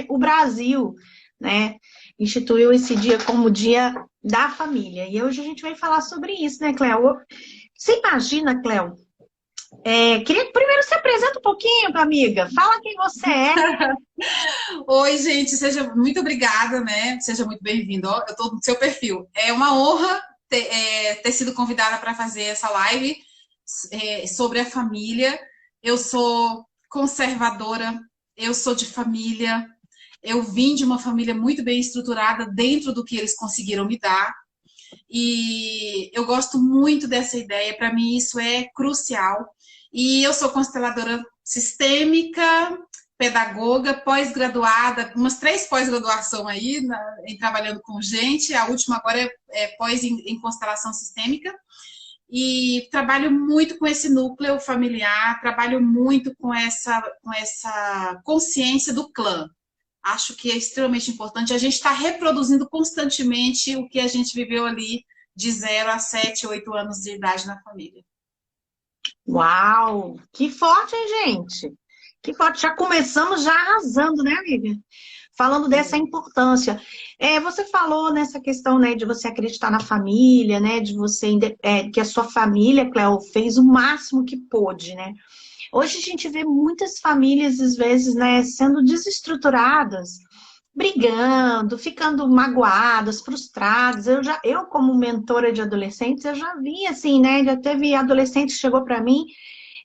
o Brasil, né, instituiu esse dia como Dia da Família. E hoje a gente vai falar sobre isso, né, Cléo? Você imagina, Cléo? Queria que primeiro se apresenta um pouquinho, amiga. Fala quem você é. Oi, gente, seja muito obrigada, né? Seja muito bem-vindo. Ó, eu estou no seu perfil. É uma honra ter sido convidada para fazer essa live sobre a família. Eu sou conservadora, eu sou de família, eu vim de uma família muito bem estruturada dentro do que eles conseguiram me dar. E eu gosto muito dessa ideia, para mim isso é crucial. E eu sou consteladora sistêmica, pedagoga, pós-graduada, umas 3 pós-graduação aí, em trabalhando com gente, a última agora é pós em constelação sistêmica, e trabalho muito com esse núcleo familiar, trabalho muito com essa consciência do clã. Acho que é extremamente importante. A gente está reproduzindo constantemente o que a gente viveu ali de 0 a 7, 8 anos de idade na família. Uau! Que forte, hein, gente? Que forte. Já começamos já arrasando, né, amiga? Falando dessa importância. Você falou nessa questão, né, de você acreditar na família, né, de você, que a sua família, Cléo, fez o máximo que pôde, né? Hoje a gente vê muitas famílias, às vezes, né, sendo desestruturadas, brigando, ficando magoadas, frustradas. Eu como mentora de adolescentes, eu já vi assim, né? Já teve adolescente que chegou para mim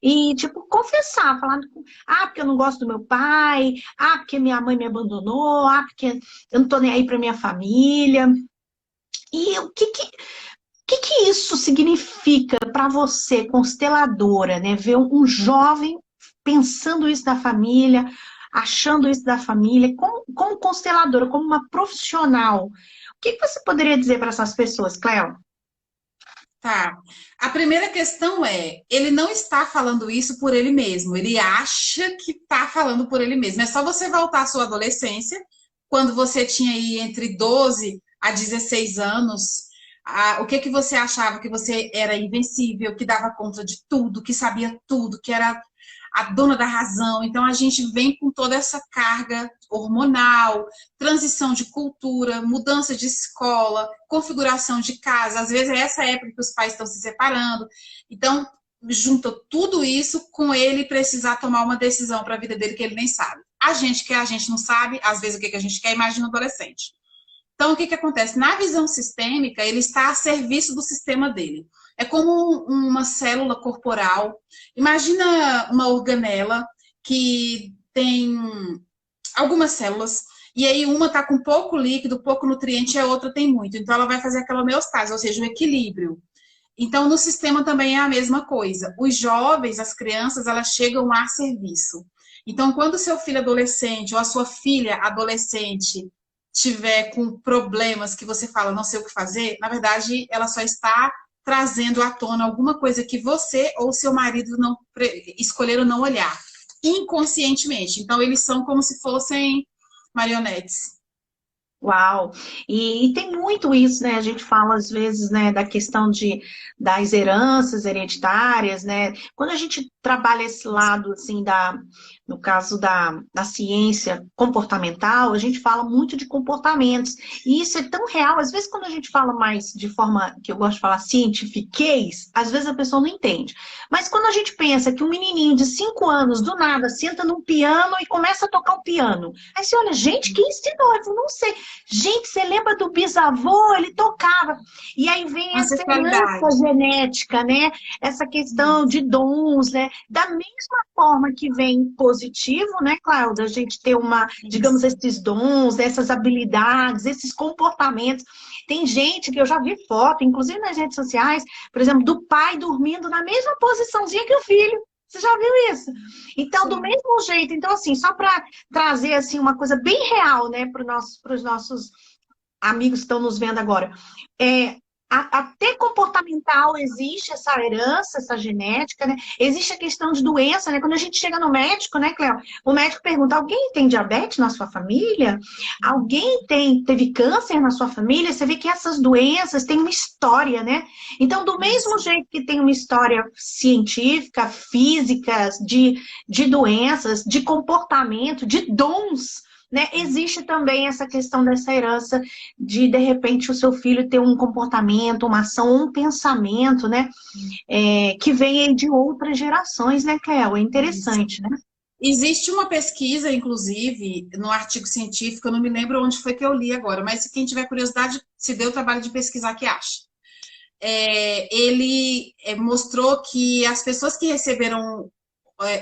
e, tipo, confessar, falando, porque eu não gosto do meu pai, porque minha mãe me abandonou, porque eu não tô nem aí para minha família. E o que isso significa para você, consteladora, né? Ver um jovem pensando isso da família, achando isso da família, como consteladora, como uma profissional. O que você poderia dizer para essas pessoas, Cléo? Tá. A primeira questão é, ele não está falando isso por ele mesmo, ele acha que está falando por ele mesmo. É só você voltar à sua adolescência, quando você tinha aí entre 12 a 16 anos, o que você achava? Que você era invencível, que dava conta de tudo, que sabia tudo, que era a dona da razão. Então a gente vem com toda essa carga hormonal, transição de cultura, mudança de escola, configuração de casa. Às vezes é essa época que os pais estão se separando. Então junta tudo isso com ele precisar tomar uma decisão para a vida dele que ele nem sabe. A gente quer, a gente não sabe, às vezes o que a gente quer, imagina um adolescente. Então, o que acontece? Na visão sistêmica, ele está a serviço do sistema dele. É como uma célula corporal. Imagina uma organela que tem algumas células, e aí uma está com pouco líquido, pouco nutriente, e a outra tem muito. Então, ela vai fazer aquela homeostase, ou seja, um equilíbrio. Então, no sistema também é a mesma coisa. Os jovens, as crianças, elas chegam a serviço. Então, quando o seu filho adolescente ou a sua filha adolescente tiver com problemas que você fala não sei o que fazer, na verdade, ela só está trazendo à tona alguma coisa que você ou seu marido não escolheram não olhar, inconscientemente. Então, eles são como se fossem marionetes. Uau! E tem muito isso, né? A gente fala às vezes, né, da questão das heranças hereditárias, né? Quando a gente trabalha esse lado, assim, no caso da ciência comportamental, a gente fala muito de comportamentos. E isso é tão real. Às vezes, quando a gente fala mais de forma, que eu gosto de falar, cientifiquez, às vezes a pessoa não entende. Mas quando a gente pensa que um menininho de 5 anos, do nada, senta num piano e começa a tocar o piano. Aí você olha, gente, quem ensinou? Eu falo, não sei. Gente, você lembra do bisavô? Ele tocava. E aí vem essa herança Ancestralidade. genética, né? Essa questão de dons, né? Da mesma forma que vem positivo, né, Cláudia? A gente ter digamos, Isso. esses dons, essas habilidades, esses comportamentos. Tem gente que eu já vi foto, inclusive nas redes sociais, por exemplo, do pai dormindo na mesma posiçãozinha que o filho. Você já viu isso? Então, do Sim. mesmo jeito, então assim, só para trazer assim uma coisa bem real, né, para os nossos amigos que estão nos vendo agora. É, até comportamental existe essa herança, essa genética, né? Existe a questão de doença, né? Quando a gente chega no médico, né, Cleo? O médico pergunta: alguém tem diabetes na sua família? Alguém teve câncer na sua família? Você vê que essas doenças têm uma história, né? Então, do mesmo Isso. jeito que tem uma história científica, física, de doenças, de comportamento, de dons, né? Existe também essa questão dessa herança de repente, o seu filho ter um comportamento, uma ação, um pensamento, né? Que vem aí de outras gerações, né, Cléo? É interessante, né? Existe uma pesquisa, inclusive, no artigo científico, eu não me lembro onde foi que eu li agora, mas quem tiver curiosidade, se dê o trabalho de pesquisar que acha. Ele mostrou que as pessoas que receberam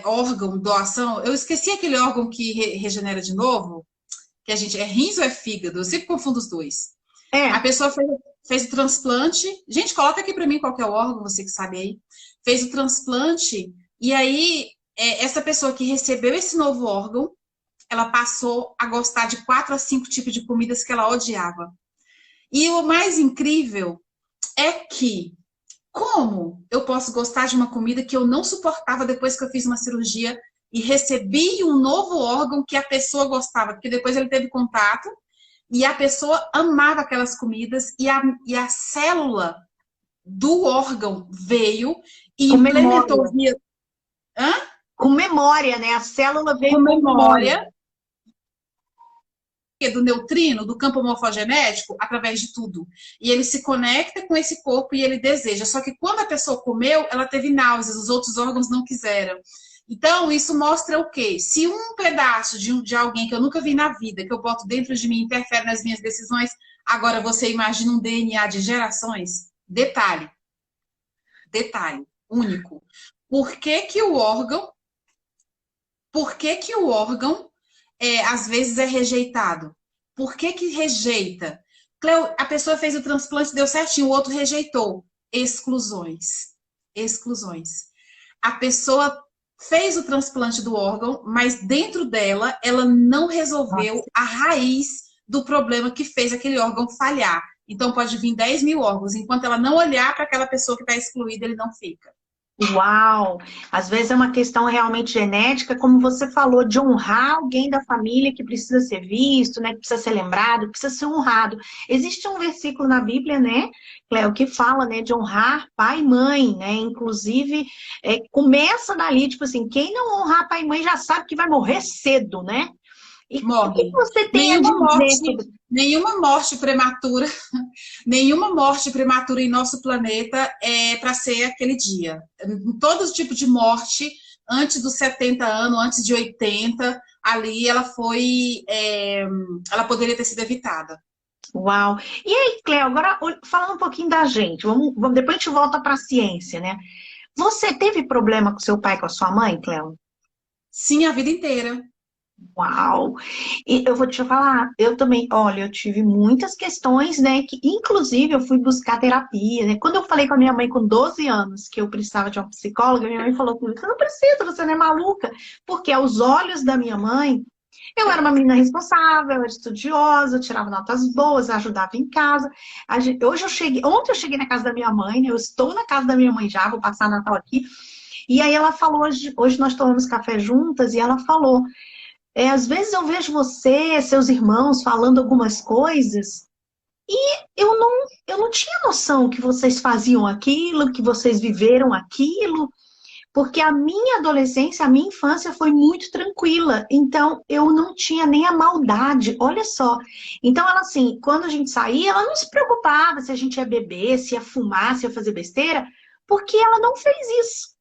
órgão, doação, eu esqueci aquele órgão que regenera de novo, que a gente, é rins ou é fígado? Eu sempre confundo os dois. A pessoa fez o transplante, gente, coloca aqui para mim qual que é o órgão, você que sabe aí, fez o transplante, e aí essa pessoa que recebeu esse novo órgão, ela passou a gostar de 4 a 5 tipos de comidas que ela odiava. E o mais incrível é que, como eu posso gostar de uma comida que eu não suportava depois que eu fiz uma cirurgia e recebi um novo órgão que a pessoa gostava, porque depois ele teve contato e a pessoa amava aquelas comidas e a célula do órgão veio e implementou via... Com memória, né? A célula veio com memória do neutrino, do campo morfogenético, através de tudo. E ele se conecta com esse corpo e ele deseja. Só que quando a pessoa comeu, ela teve náuseas, os outros órgãos não quiseram. Então, isso mostra o quê? Se um pedaço de alguém que eu nunca vi na vida, que eu boto dentro de mim, interfere nas minhas decisões, agora você imagina um DNA de gerações? Detalhe único. Por que que o órgão às vezes é rejeitado? Por que que rejeita? Cleo, a pessoa fez o transplante, deu certinho, o outro rejeitou. Exclusões. A pessoa fez o transplante do órgão, mas dentro dela, ela não resolveu a raiz do problema que fez aquele órgão falhar. Então, pode vir 10 mil órgãos. Enquanto ela não olhar para aquela pessoa que está excluída, ele não fica. Uau! Às vezes é uma questão realmente genética, como você falou, de honrar alguém da família que precisa ser visto, né? Que precisa ser lembrado, precisa ser honrado. Existe um versículo na Bíblia, né, Cléo, que fala, né, de honrar pai e mãe, né? Inclusive, começa dali, tipo assim, quem não honrar pai e mãe já sabe que vai morrer cedo, né? E morre. O que você tem a dizer? Nenhuma morte prematura em nosso planeta é para ser aquele dia. Todo tipo de morte, antes dos 70 anos, antes de 80, ali ela poderia ter sido evitada. Uau! E aí, Cléo, agora falando um pouquinho da gente, depois a gente volta para a ciência, né? Você teve problema com seu pai e com a sua mãe, Cléo? Sim, a vida inteira. Uau! E eu vou te falar, eu também, olha, eu tive muitas questões, né, que inclusive eu fui buscar terapia, né? Quando eu falei com a minha mãe com 12 anos que eu precisava de uma psicóloga, minha mãe falou comigo, você não precisa, você não é maluca, porque aos olhos da minha mãe, eu era uma menina responsável, eu era estudiosa, eu tirava notas boas, ajudava em casa. Ontem eu cheguei na casa da minha mãe, né? Eu estou na casa da minha mãe já, vou passar Natal aqui. E aí ela falou, hoje nós tomamos café juntas, e ela falou, às vezes eu vejo você, seus irmãos, falando algumas coisas, e eu não tinha noção que vocês faziam aquilo, que vocês viveram aquilo. Porque a minha adolescência, a minha infância foi muito tranquila. Então, eu não tinha nem a maldade. Olha só. Então, ela assim, quando a gente saía, ela não se preocupava se a gente ia beber, se ia fumar, se ia fazer besteira, porque ela não fez isso.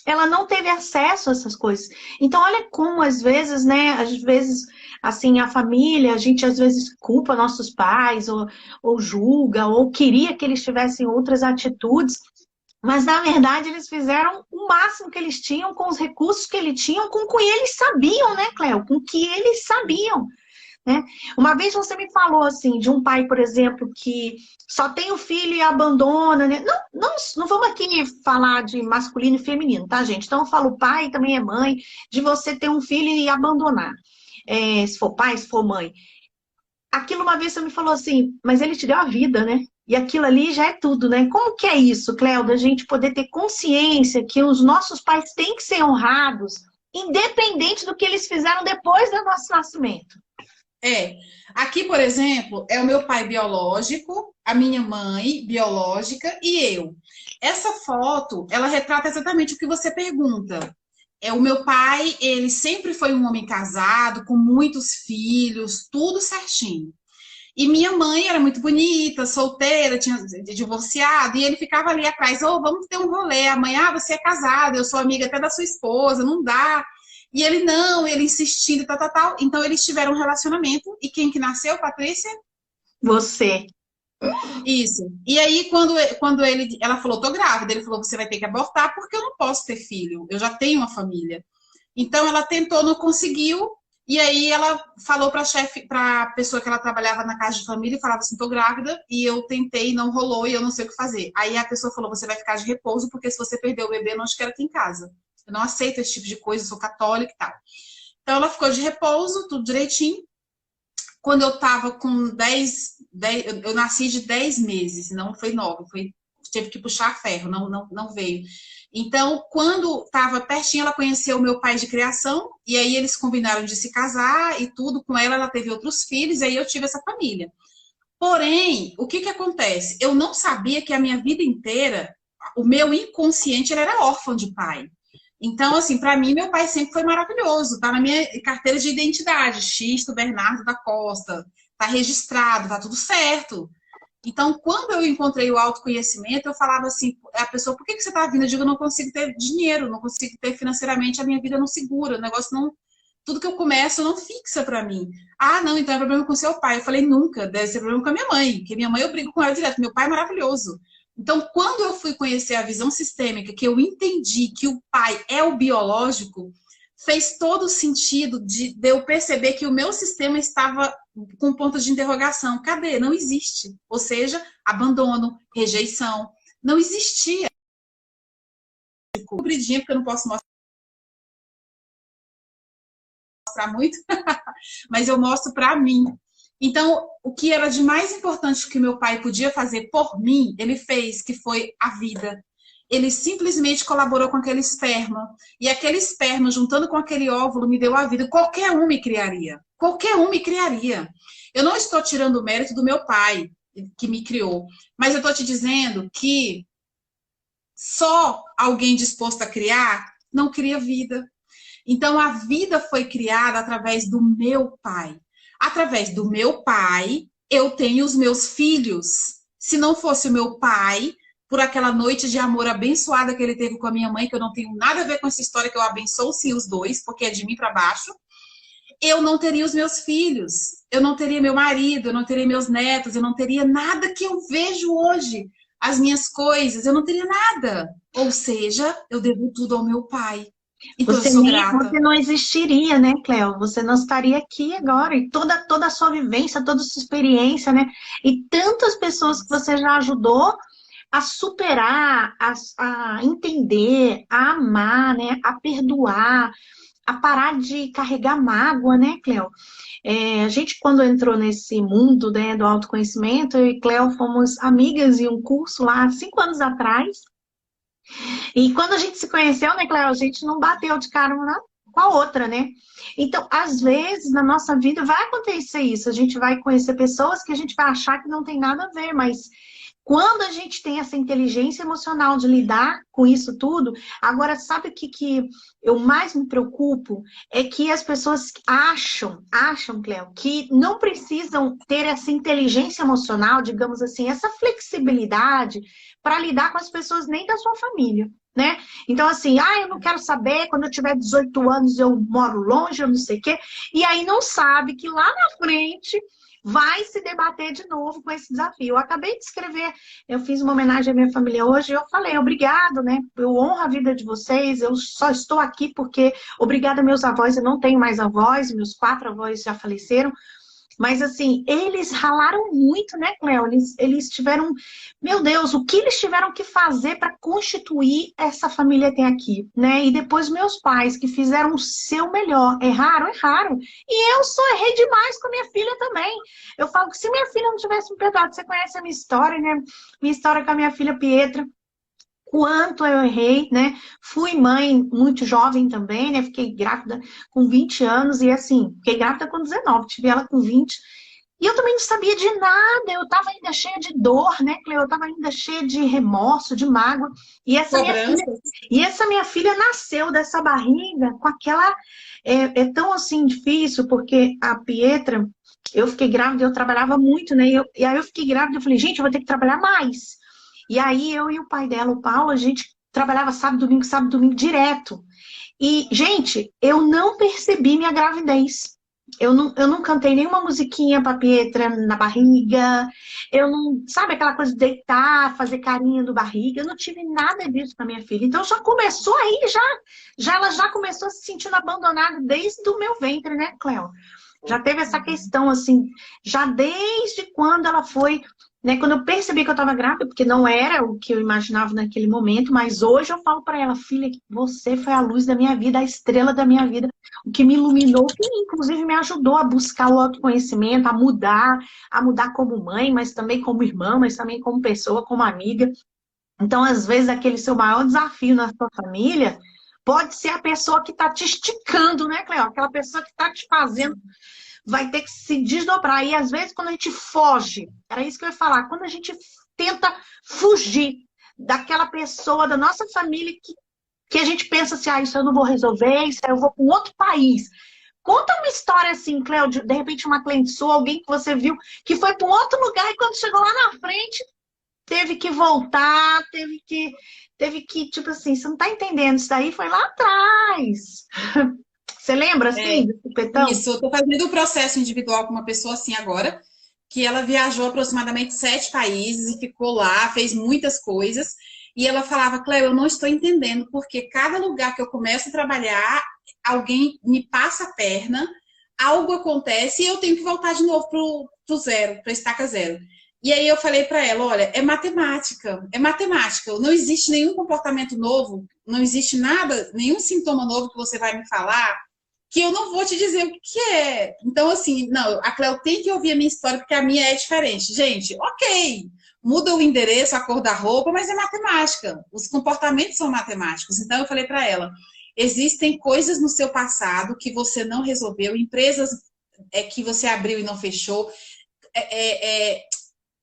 Ela não teve acesso a essas coisas. Então, olha como, às vezes, né? Às vezes, assim, a família, a gente às vezes culpa nossos pais, ou julga, ou queria que eles tivessem outras atitudes. Mas, na verdade, eles fizeram o máximo que eles tinham com os recursos que eles tinham, com o que eles sabiam, né, Cléo? Com o que eles sabiam, né? Uma vez você me falou, assim, de um pai, por exemplo, que só tem o filho e abandona, né? Não vamos aqui falar de masculino e feminino, tá, gente? Então, eu falo pai, também é mãe, de você ter um filho e abandonar. Se for pai, se for mãe. Aquilo uma vez você me falou assim, mas ele te deu a vida, né? E aquilo ali já é tudo, né? Como que é isso, Cléo, da gente poder ter consciência que os nossos pais têm que ser honrados, independente do que eles fizeram depois do nosso nascimento? Aqui, por exemplo, é o meu pai biológico, a minha mãe biológica e eu. Essa foto, ela retrata exatamente o que você pergunta. o meu pai, ele sempre foi um homem casado, com muitos filhos, tudo certinho. E minha mãe era muito bonita, solteira, tinha divorciado, e ele ficava ali atrás, ô, vamos ter um rolê. Amanhã você é casada, eu sou amiga até da sua esposa, não dá. E ele não, ele insistindo, tal, tal, tal. Então eles tiveram um relacionamento, e quem que nasceu, Patrícia? Você. Isso. E aí, ela falou, tô grávida, ele falou, você vai ter que abortar porque eu não posso ter filho, eu já tenho uma família. Então ela tentou, não conseguiu, e aí ela falou para a chefe, para a pessoa que ela trabalhava na casa de família, e falava assim, tô grávida, e eu tentei, não rolou, e eu não sei o que fazer. Aí a pessoa falou, você vai ficar de repouso, porque se você perder o bebê, eu não te quero aqui em casa. Eu não aceito esse tipo de coisa, eu sou católica e tal. Então ela ficou de repouso, tudo direitinho. Quando eu tava com 10 eu nasci de 10 meses, não foi 9, tive que puxar ferro, não veio. Então, quando estava pertinho, ela conheceu o meu pai de criação, e aí eles combinaram de se casar e tudo com ela, ela teve outros filhos, e aí eu tive essa família. Porém, o que que acontece? Eu não sabia que a minha vida inteira, o meu inconsciente, ele era órfão de pai. Então, assim, para mim, meu pai sempre foi maravilhoso. Tá na minha carteira de identidade, Xisto Bernardo da Costa. Tá registrado, tá tudo certo. Então, quando eu encontrei o autoconhecimento, eu falava assim, a pessoa, por que que você tá vindo? Eu digo, eu não consigo ter dinheiro, não consigo ter financeiramente, a minha vida não segura, o negócio não... Tudo que eu começo não fixa para mim. Ah, não, então é problema com seu pai. Eu falei, nunca, deve ser problema com a minha mãe, porque minha mãe eu brigo com ela direto, meu pai é maravilhoso. Então, quando eu fui conhecer a visão sistêmica, que eu entendi que o pai é o biológico, fez todo o sentido de eu perceber que o meu sistema estava com pontos de interrogação. Cadê? Não existe. Ou seja, abandono, rejeição. Não existia. Cobridinha, porque eu não posso mostrar muito, mas eu mostro para mim. Então, o que era de mais importante que meu pai podia fazer por mim, ele fez, que foi a vida. Ele simplesmente colaborou com aquele esperma. E aquele esperma, juntando com aquele óvulo, me deu a vida. Qualquer um me criaria. Qualquer um me criaria. Eu não estou tirando o mérito do meu pai, que me criou. Mas eu estou te dizendo que só alguém disposto a criar não cria vida. Então, a vida foi criada através do meu pai. Através do meu pai, eu tenho os meus filhos. Se não fosse o meu pai, por aquela noite de amor abençoada que ele teve com a minha mãe, que eu não tenho nada a ver com essa história, que eu abençoo sim os dois, porque é de mim para baixo, eu não teria os meus filhos, eu não teria meu marido, eu não teria meus netos, eu não teria nada que eu vejo hoje, as minhas coisas, eu não teria nada. Ou seja, eu devo tudo ao meu pai. Então, eu sou grata. Você não existiria, né, Cleo? Você não estaria aqui agora. E toda a sua vivência, toda a sua experiência, né? E tantas pessoas que você já ajudou a superar, a entender, a amar, né? A perdoar, a parar de carregar mágoa, né, Cleo? A gente, quando entrou nesse mundo, né, do autoconhecimento, eu e Cleo fomos amigas em um curso lá 5 anos atrás. E quando a gente se conheceu, né, Cléo, a gente não bateu de cara uma com a outra, né? Então, às vezes, na nossa vida vai acontecer isso. A gente vai conhecer pessoas que a gente vai achar que não tem nada a ver, mas quando a gente tem essa inteligência emocional de lidar com isso tudo, agora sabe o que eu mais me preocupo? É que as pessoas acham, Cleo, que não precisam ter essa inteligência emocional, digamos assim, essa flexibilidade para lidar com as pessoas nem da sua família, né? Então, assim, eu não quero saber, quando eu tiver 18 anos eu moro longe, eu não sei o quê, e aí não sabe que lá na frente vai se debater de novo com esse desafio. Eu acabei de escrever, eu fiz uma homenagem à minha família hoje, e eu falei, obrigado, né? Eu honro a vida de vocês, eu só estou aqui porque, obrigada meus avós, eu não tenho mais avós, meus 4 avós já faleceram, mas assim, eles ralaram muito, né, Cleo? Eles tiveram, meu Deus, o que eles tiveram que fazer para constituir essa família que tem aqui, né? E depois meus pais, que fizeram o seu melhor. Erraram, erraram. E eu só errei demais com a minha filha também. Eu falo que se minha filha não tivesse me perdoado, você conhece a minha história, né? Minha história com a minha filha Pietra. Quanto eu errei, né? Fui mãe muito jovem também, né? Fiquei grávida com 20 anos e assim, fiquei grávida com 19, tive ela com 20. E eu também não sabia de nada, eu estava ainda cheia de dor, né, Cleo? Eu estava ainda cheia de remorso, de mágoa. E essa minha filha, Cobranças. e essa minha filha nasceu dessa barriga com aquela. É tão assim difícil, porque a Pietra, eu fiquei grávida, eu trabalhava muito, né? E aí eu fiquei grávida, eu falei, gente, eu vou ter que trabalhar mais. E aí eu e o pai dela, o Paulo, a gente trabalhava sábado, domingo, direto. E, gente, eu não percebi minha gravidez. Eu não cantei nenhuma musiquinha pra Pietra na barriga. Eu não, sabe aquela coisa de deitar, fazer carinho do barriga. Eu não tive nada disso com a minha filha. Então já começou aí, ela já começou se sentindo abandonada desde o meu ventre, né, Cleo? Já teve essa questão, assim, já desde quando ela foi, né? Quando eu percebi que eu estava grávida, porque não era o que eu imaginava naquele momento, mas hoje eu falo para ela, filha, você foi a luz da minha vida, a estrela da minha vida, o que me iluminou, que inclusive me ajudou a buscar o autoconhecimento, a mudar como mãe, mas também como irmã, mas também como pessoa, como amiga. Então, às vezes, aquele seu maior desafio na sua família pode ser a pessoa que está te esticando, né, Cleo? Aquela pessoa que está te fazendo vai ter que se desdobrar. E às vezes, quando a gente foge, era isso que eu ia falar, quando a gente tenta fugir daquela pessoa da nossa família que a gente pensa assim, ah, isso eu não vou resolver, isso aí eu vou para um outro país. Conta uma história assim, Cléo, de repente uma cliente sua, alguém que você viu, que foi para um outro lugar e quando chegou lá na frente, teve que voltar, teve que, tipo assim, você não tá entendendo, isso daí foi lá atrás. Você lembra, É, assim, desse petão? isso, eu estou fazendo um processo individual com uma pessoa assim agora, que ela viajou aproximadamente 7 países e ficou lá, fez muitas coisas. E ela falava, Cleo, eu não estou entendendo, porque cada lugar que eu começo a trabalhar, alguém me passa a perna, algo acontece e eu tenho que voltar de novo pro zero, para estaca zero. E aí eu falei para ela, olha, é matemática, não existe nenhum comportamento novo, não existe nada, nenhum sintoma novo que você vai me falar que eu não vou te dizer o que é. Então, assim, não, a Cleo tem que ouvir a minha história, porque a minha é diferente. Gente, ok, muda o endereço, a cor da roupa, mas é matemática. Os comportamentos são matemáticos. Então, eu falei para ela, existem coisas no seu passado que você não resolveu, empresas que você abriu e não fechou,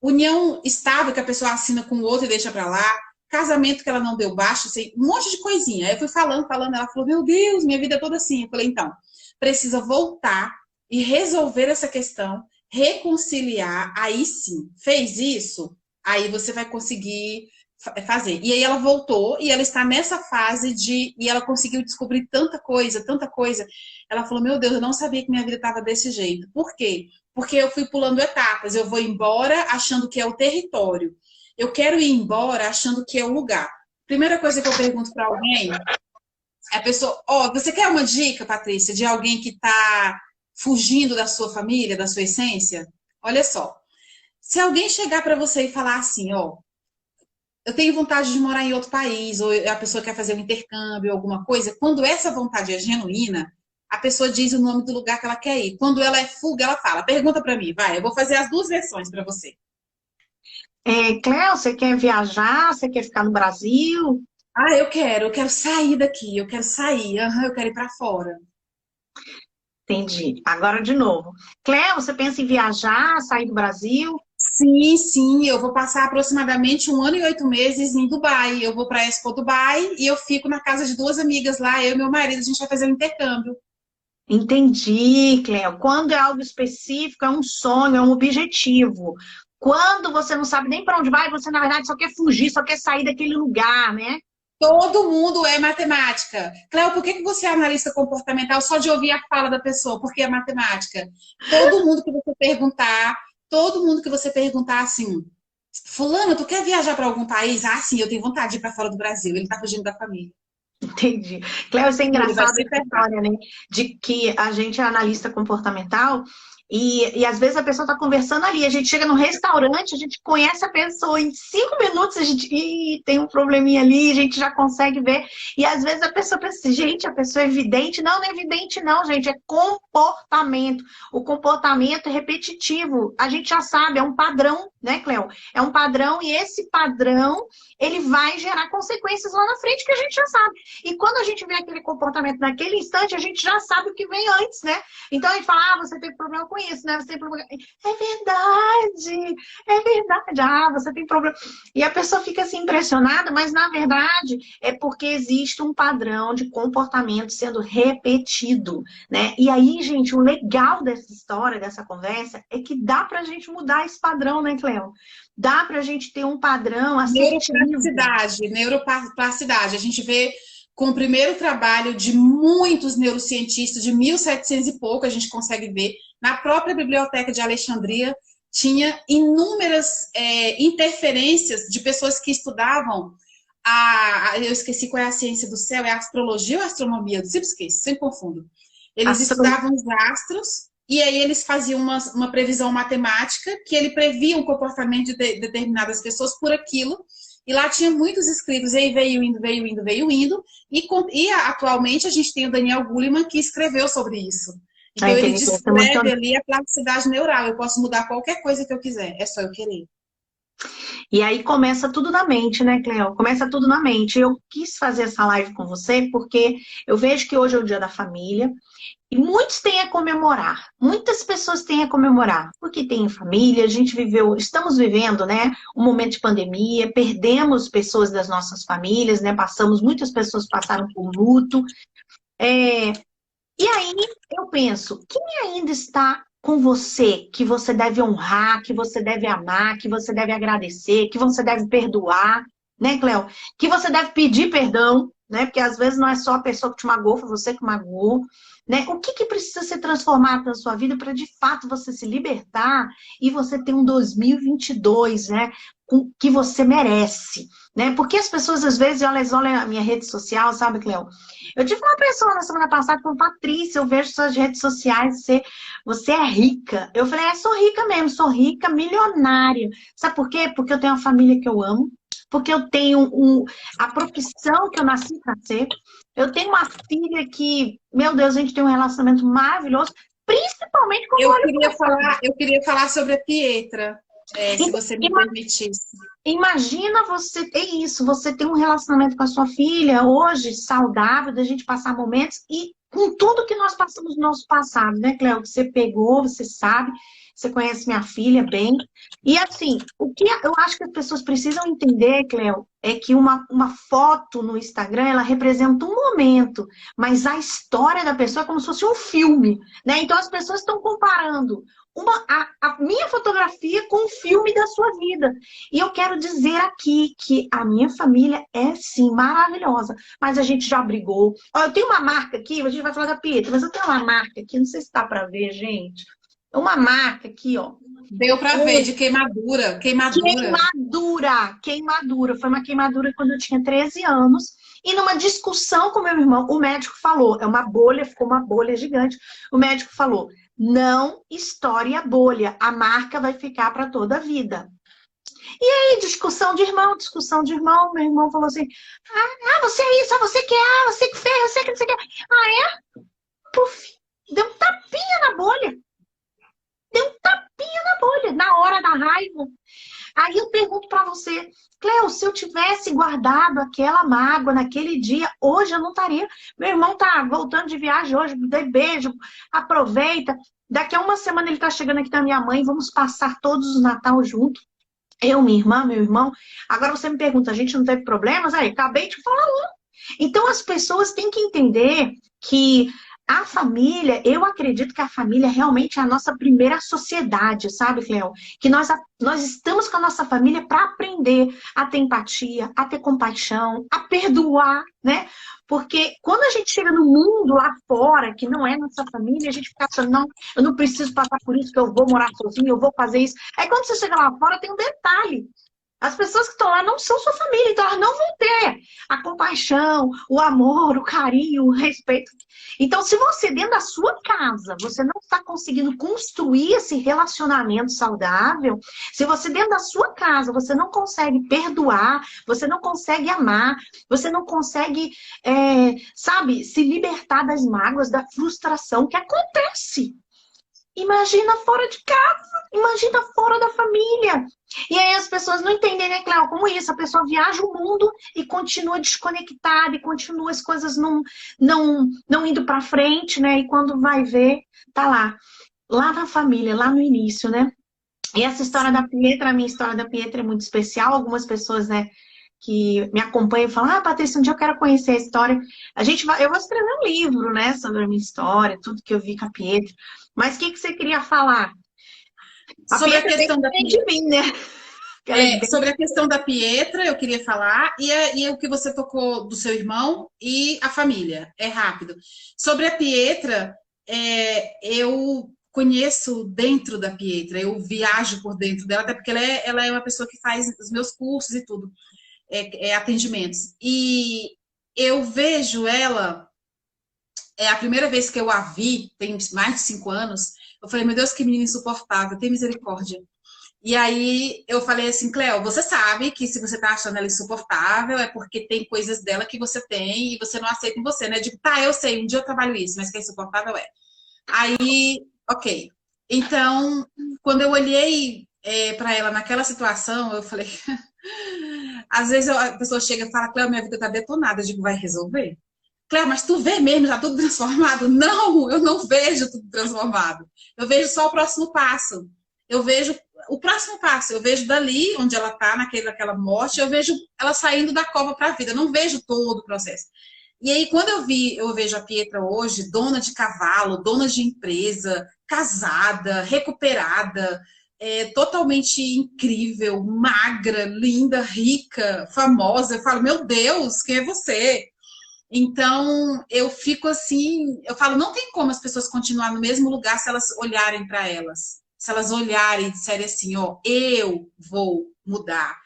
união estável que a pessoa assina com o outro e deixa para lá, casamento que ela não deu baixo, assim, um monte de coisinha. Aí eu fui falando, ela falou, meu Deus, minha vida é toda assim. Eu falei, então, precisa voltar e resolver essa questão, reconciliar, aí sim, fez isso, aí você vai conseguir fazer. E aí ela voltou e ela está nessa fase e ela conseguiu descobrir tanta coisa, tanta coisa. Ela falou, meu Deus, eu não sabia que minha vida estava desse jeito. Por quê? Porque eu fui pulando etapas. Eu vou embora achando que é o território. Eu quero ir embora achando que é o lugar. Primeira coisa que eu pergunto para alguém, a pessoa, você quer uma dica, Patrícia, de alguém que está fugindo da sua família, da sua essência? Olha só, se alguém chegar para você e falar assim, eu tenho vontade de morar em outro país, ou a pessoa quer fazer um intercâmbio, alguma coisa, quando essa vontade é genuína, a pessoa diz o nome do lugar que ela quer ir. Quando ela é fuga, ela fala, pergunta para mim, vai, eu vou fazer as duas versões para você. Cléo, você quer viajar? Você quer ficar no Brasil? Ah, eu quero sair daqui, eu quero sair, eu quero ir para fora. Entendi. Agora de novo. Cléo, você pensa em viajar, sair do Brasil? Sim, sim, eu vou passar aproximadamente 1 ano e 8 meses em Dubai. Eu vou para a Expo Dubai e eu fico na casa de 2 amigas lá, eu e meu marido, a gente vai fazer um intercâmbio. Entendi, Cléo. Quando é algo específico, é um sonho, é um objetivo. Quando você não sabe nem para onde vai, você na verdade só quer fugir, só quer sair daquele lugar, né? Todo mundo é matemática. Cléo, por que você é analista comportamental só de ouvir a fala da pessoa? Porque é matemática. Todo mundo que você perguntar, todo mundo que você perguntar assim, fulano, tu quer viajar para algum país? Ah, sim, eu tenho vontade de ir para fora do Brasil. Ele tá fugindo da família. Entendi. Cléo, isso é Ele vai engraçado se essa ferrar. história, né? De que a gente é analista comportamental e às vezes a pessoa está conversando ali, a gente chega num restaurante, a gente conhece a pessoa em 5 minutos, a gente tem um probleminha ali, a gente já consegue ver. E às vezes a pessoa pensa assim, gente, a pessoa é evidente. Não, não é evidente não, gente, é comportamento. O comportamento é repetitivo. A gente já sabe, é um padrão, né, Cléo? É um padrão e esse padrão, ele vai gerar consequências lá na frente que a gente já sabe. E quando a gente vê aquele comportamento naquele instante, a gente já sabe o que vem antes, né? Então a gente fala, você teve problema com com isso, né? Você tem problema. É verdade, é verdade. Ah, você tem problema. E a pessoa fica assim impressionada, mas na verdade é porque existe um padrão de comportamento sendo repetido, né? E aí, gente, o legal dessa história, dessa conversa, é que dá pra gente mudar esse padrão, né, Cleo? Dá pra gente ter um padrão assertivo. Neuroplasticidade. A gente vê com o primeiro trabalho de muitos neurocientistas, de 1700 e pouco, a gente consegue ver, na própria Biblioteca de Alexandria, tinha inúmeras interferências de pessoas que estudavam eu esqueci qual é a ciência do céu, é a astrologia ou a astronomia? Eu sempre esqueço, sempre confundo. Eles estudavam os astros e aí eles faziam uma previsão matemática que ele previa o comportamento de determinadas pessoas por aquilo. E lá tinha muitos escritos, e aí veio indo. E atualmente a gente tem o Daniel Goleman que escreveu sobre isso. Então ele descreve ali a plasticidade neural. Eu posso mudar qualquer coisa que eu quiser, é só eu querer. E aí começa tudo na mente, né, Cleo? Começa tudo na mente. Eu quis fazer essa live com você porque eu vejo que hoje é o Dia da Família e muitos têm a comemorar. Muitas pessoas têm a comemorar porque tem família, a gente estamos vivendo, né, um momento de pandemia, perdemos pessoas das nossas famílias, né, muitas pessoas passaram por luto. E aí eu penso, quem ainda está com você, que você deve honrar, que você deve amar, que você deve agradecer, que você deve perdoar, né, Cleo? Que você deve pedir perdão, né? Porque às vezes não é só a pessoa que te magoou, foi você que magoou, né? O que precisa ser transformado na sua vida para de fato você se libertar e você ter um 2022, né? Que você merece, né? Porque as pessoas às vezes olham a minha rede social, sabe, Cleo? Eu tive uma pessoa na semana passada com Patrícia, eu vejo suas redes sociais, você é rica. Eu falei, sou rica mesmo, sou rica, milionária. Sabe por quê? Porque eu tenho uma família que eu amo, porque eu tenho a profissão que eu nasci para ser. Eu tenho uma filha que, meu Deus, a gente tem um relacionamento maravilhoso, principalmente com o olho. Eu queria falar sobre a Pietra, se você me permitisse. Imagina você ter isso, você ter um relacionamento com a sua filha hoje, saudável, da gente passar momentos e com tudo que nós passamos no nosso passado, né, Cleo? Que você pegou, você sabe, você conhece minha filha bem. E assim, o que eu acho que as pessoas precisam entender, Cleo, é que uma foto no Instagram, ela representa um momento, mas a história da pessoa é como se fosse um filme, né? Então as pessoas estão comparando a minha fotografia com o filme da sua vida. E eu quero dizer aqui que a minha família é, sim, maravilhosa. Mas a gente já brigou. Ó, eu tenho uma marca aqui, a gente vai falar da Pietra, mas eu tenho uma marca aqui, não sei se dá para ver, gente. Uma marca aqui, ó. Deu para ver, de queimadura. Queimadura. Foi uma queimadura quando eu tinha 13 anos. E numa discussão com meu irmão, o médico falou, é uma bolha, ficou uma bolha gigante. O médico falou, não estoure a bolha, a marca vai ficar para toda a vida. E aí, discussão de irmão, meu irmão falou assim, você é isso, você que é, você que fez, você que não sei o que. É? Puf, deu um tapinha na bolha. Na hora da raiva. Aí eu pergunto para você, Cleo, se eu tivesse guardado aquela mágoa naquele dia, hoje eu não estaria. Meu irmão tá voltando de viagem hoje, me dê beijo, aproveita. Daqui a uma semana ele tá chegando aqui da minha mãe, vamos passar todos os Natal juntos. Eu, minha irmã, meu irmão. Agora você me pergunta, a gente não teve problemas? Aí, acabei de falar um. Então as pessoas têm que entender que a família, eu acredito que a família realmente é a nossa primeira sociedade, sabe, Cleo? Que nós estamos com a nossa família para aprender a ter empatia, a ter compaixão, a perdoar, né? Porque quando a gente chega no mundo lá fora, que não é nossa família, a gente fica pensando, não, eu não preciso passar por isso, que eu vou morar sozinho, eu vou fazer isso. Aí quando você chega lá fora, tem um detalhe. As pessoas que estão lá não são sua família, então elas não vão ter a compaixão, o amor, o carinho, o respeito. Então, se você dentro da sua casa, você não está conseguindo construir esse relacionamento saudável, se você dentro da sua casa, você não consegue perdoar, você não consegue amar, você não consegue, sabe, se libertar das mágoas, da frustração que acontece. Imagina fora de casa, imagina fora da família. E aí as pessoas não entendem, né, Cléo? Como isso? A pessoa viaja o mundo e continua desconectada, e continua as coisas não indo para frente, né? E quando vai ver, tá lá. lá na família, lá no início, né? E essa história da Sim. Pietra, a minha história da Pietra é muito especial. Algumas pessoas, né, que me acompanham falam, ah, Patrícia, um dia eu quero conhecer a história. Eu vou escrever um livro, né, sobre a minha história, tudo que eu vi com a Pietra. Mas o que você queria falar? A Sobre a Pietra é bem questão da diferente de mim, né? Que ela é bem... sobre a questão da Pietra, eu queria falar, e o que você tocou do seu irmão e a família, é rápido. Sobre a Pietra, eu conheço dentro da Pietra, eu viajo por dentro dela, até porque ela é uma pessoa que faz os meus cursos e tudo, atendimentos. E eu vejo ela, a primeira vez que eu a vi, tem mais de 5 anos, eu falei, meu Deus, que menina insuportável, tem misericórdia. E aí eu falei assim, Cleo, você sabe que se você tá achando ela insuportável é porque tem coisas dela que você tem e você não aceita em você, né? Eu digo, tá, eu sei, um dia eu trabalho isso, mas que é insuportável é. Aí, ok. Então, quando eu olhei para ela naquela situação, eu falei, às vezes a pessoa chega e fala, Cleo, minha vida tá detonada, eu digo, vai resolver? Cleo, mas tu vê mesmo, já tudo transformado? Não, eu não vejo tudo transformado. Eu vejo só o próximo passo. Eu vejo o próximo passo. Eu vejo dali, onde ela está, naquela morte, eu vejo ela saindo da cova para a vida. Eu não vejo todo o processo. E aí, quando eu vejo a Pietra hoje, dona de cavalo, dona de empresa, casada, recuperada, totalmente incrível, magra, linda, rica, famosa, eu falo, meu Deus, quem é você? Então, eu fico assim, eu falo, não tem como as pessoas continuar no mesmo lugar se elas olharem para elas. Se elas olharem e disserem assim, ó, eu vou mudar.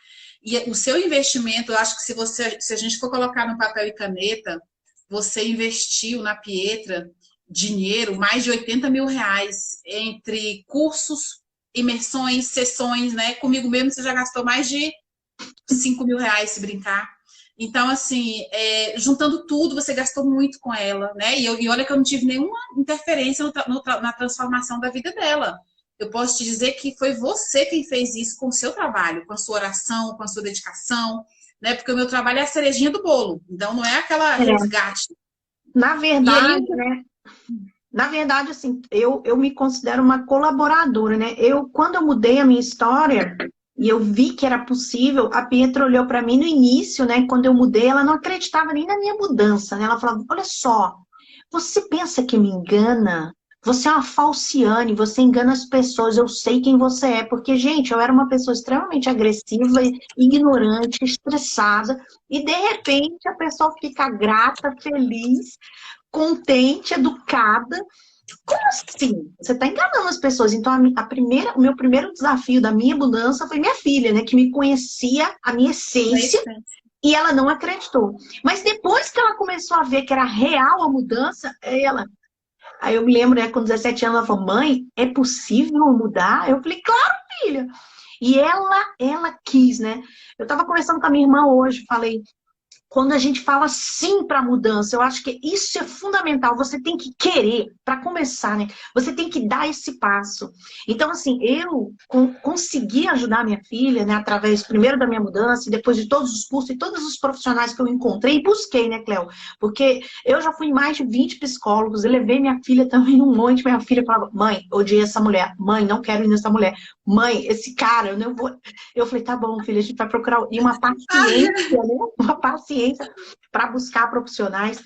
E o seu investimento, eu acho que se a gente for colocar no papel e caneta, você investiu na Pietra dinheiro, mais de 80 mil reais, entre cursos, imersões, sessões, né? Comigo mesmo você já gastou mais de 5 mil reais se brincar. Então, assim, juntando tudo, você gastou muito com ela, né? E olha que eu não tive nenhuma interferência na transformação da vida dela. Eu posso te dizer que foi você quem fez isso com o seu trabalho, com a sua oração, com a sua dedicação, né? Porque o meu trabalho é a cerejinha do bolo, então não é aquela É. resgate. Na E aí, verdade, né? Na verdade, assim, eu me considero uma colaboradora, né? Quando eu mudei a minha história e eu vi que era possível, a Pietra olhou para mim no início, né? Quando eu mudei, ela não acreditava nem na minha mudança, né? Ela falava: olha só, você pensa que me engana? Você é uma falciane, você engana as pessoas, eu sei quem você é. Porque, gente, eu era uma pessoa extremamente agressiva, ignorante, estressada, e de repente a pessoa fica grata, feliz, contente, educada. Como assim? Você está enganando as pessoas. Então, o meu primeiro desafio da minha mudança foi minha filha, né? Que me conhecia a minha é essência isso. e ela não acreditou. Mas depois que ela começou a ver que era real a mudança, ela. Aí eu me lembro, né, com 17 anos, ela falou: mãe, é possível mudar? Eu falei: claro, filha. E ela quis, né? Eu estava conversando com a minha irmã hoje, falei: quando a gente fala sim para a mudança, eu acho que isso é fundamental. Você tem que querer, para começar, né? Você tem que dar esse passo. Então, assim, eu consegui ajudar minha filha, né? Através, primeiro, da minha mudança, e depois de todos os cursos e todos os profissionais que eu encontrei e busquei, né, Cleo? Porque eu já fui em mais de 20 psicólogos, eu levei minha filha também num monte. Minha filha falava: mãe, odiei essa mulher. Mãe, não quero ir nessa mulher. Mãe, esse cara, eu não vou. Eu falei: tá bom, filha, a gente vai procurar. E uma paciência, né? Uma paciência para buscar profissionais.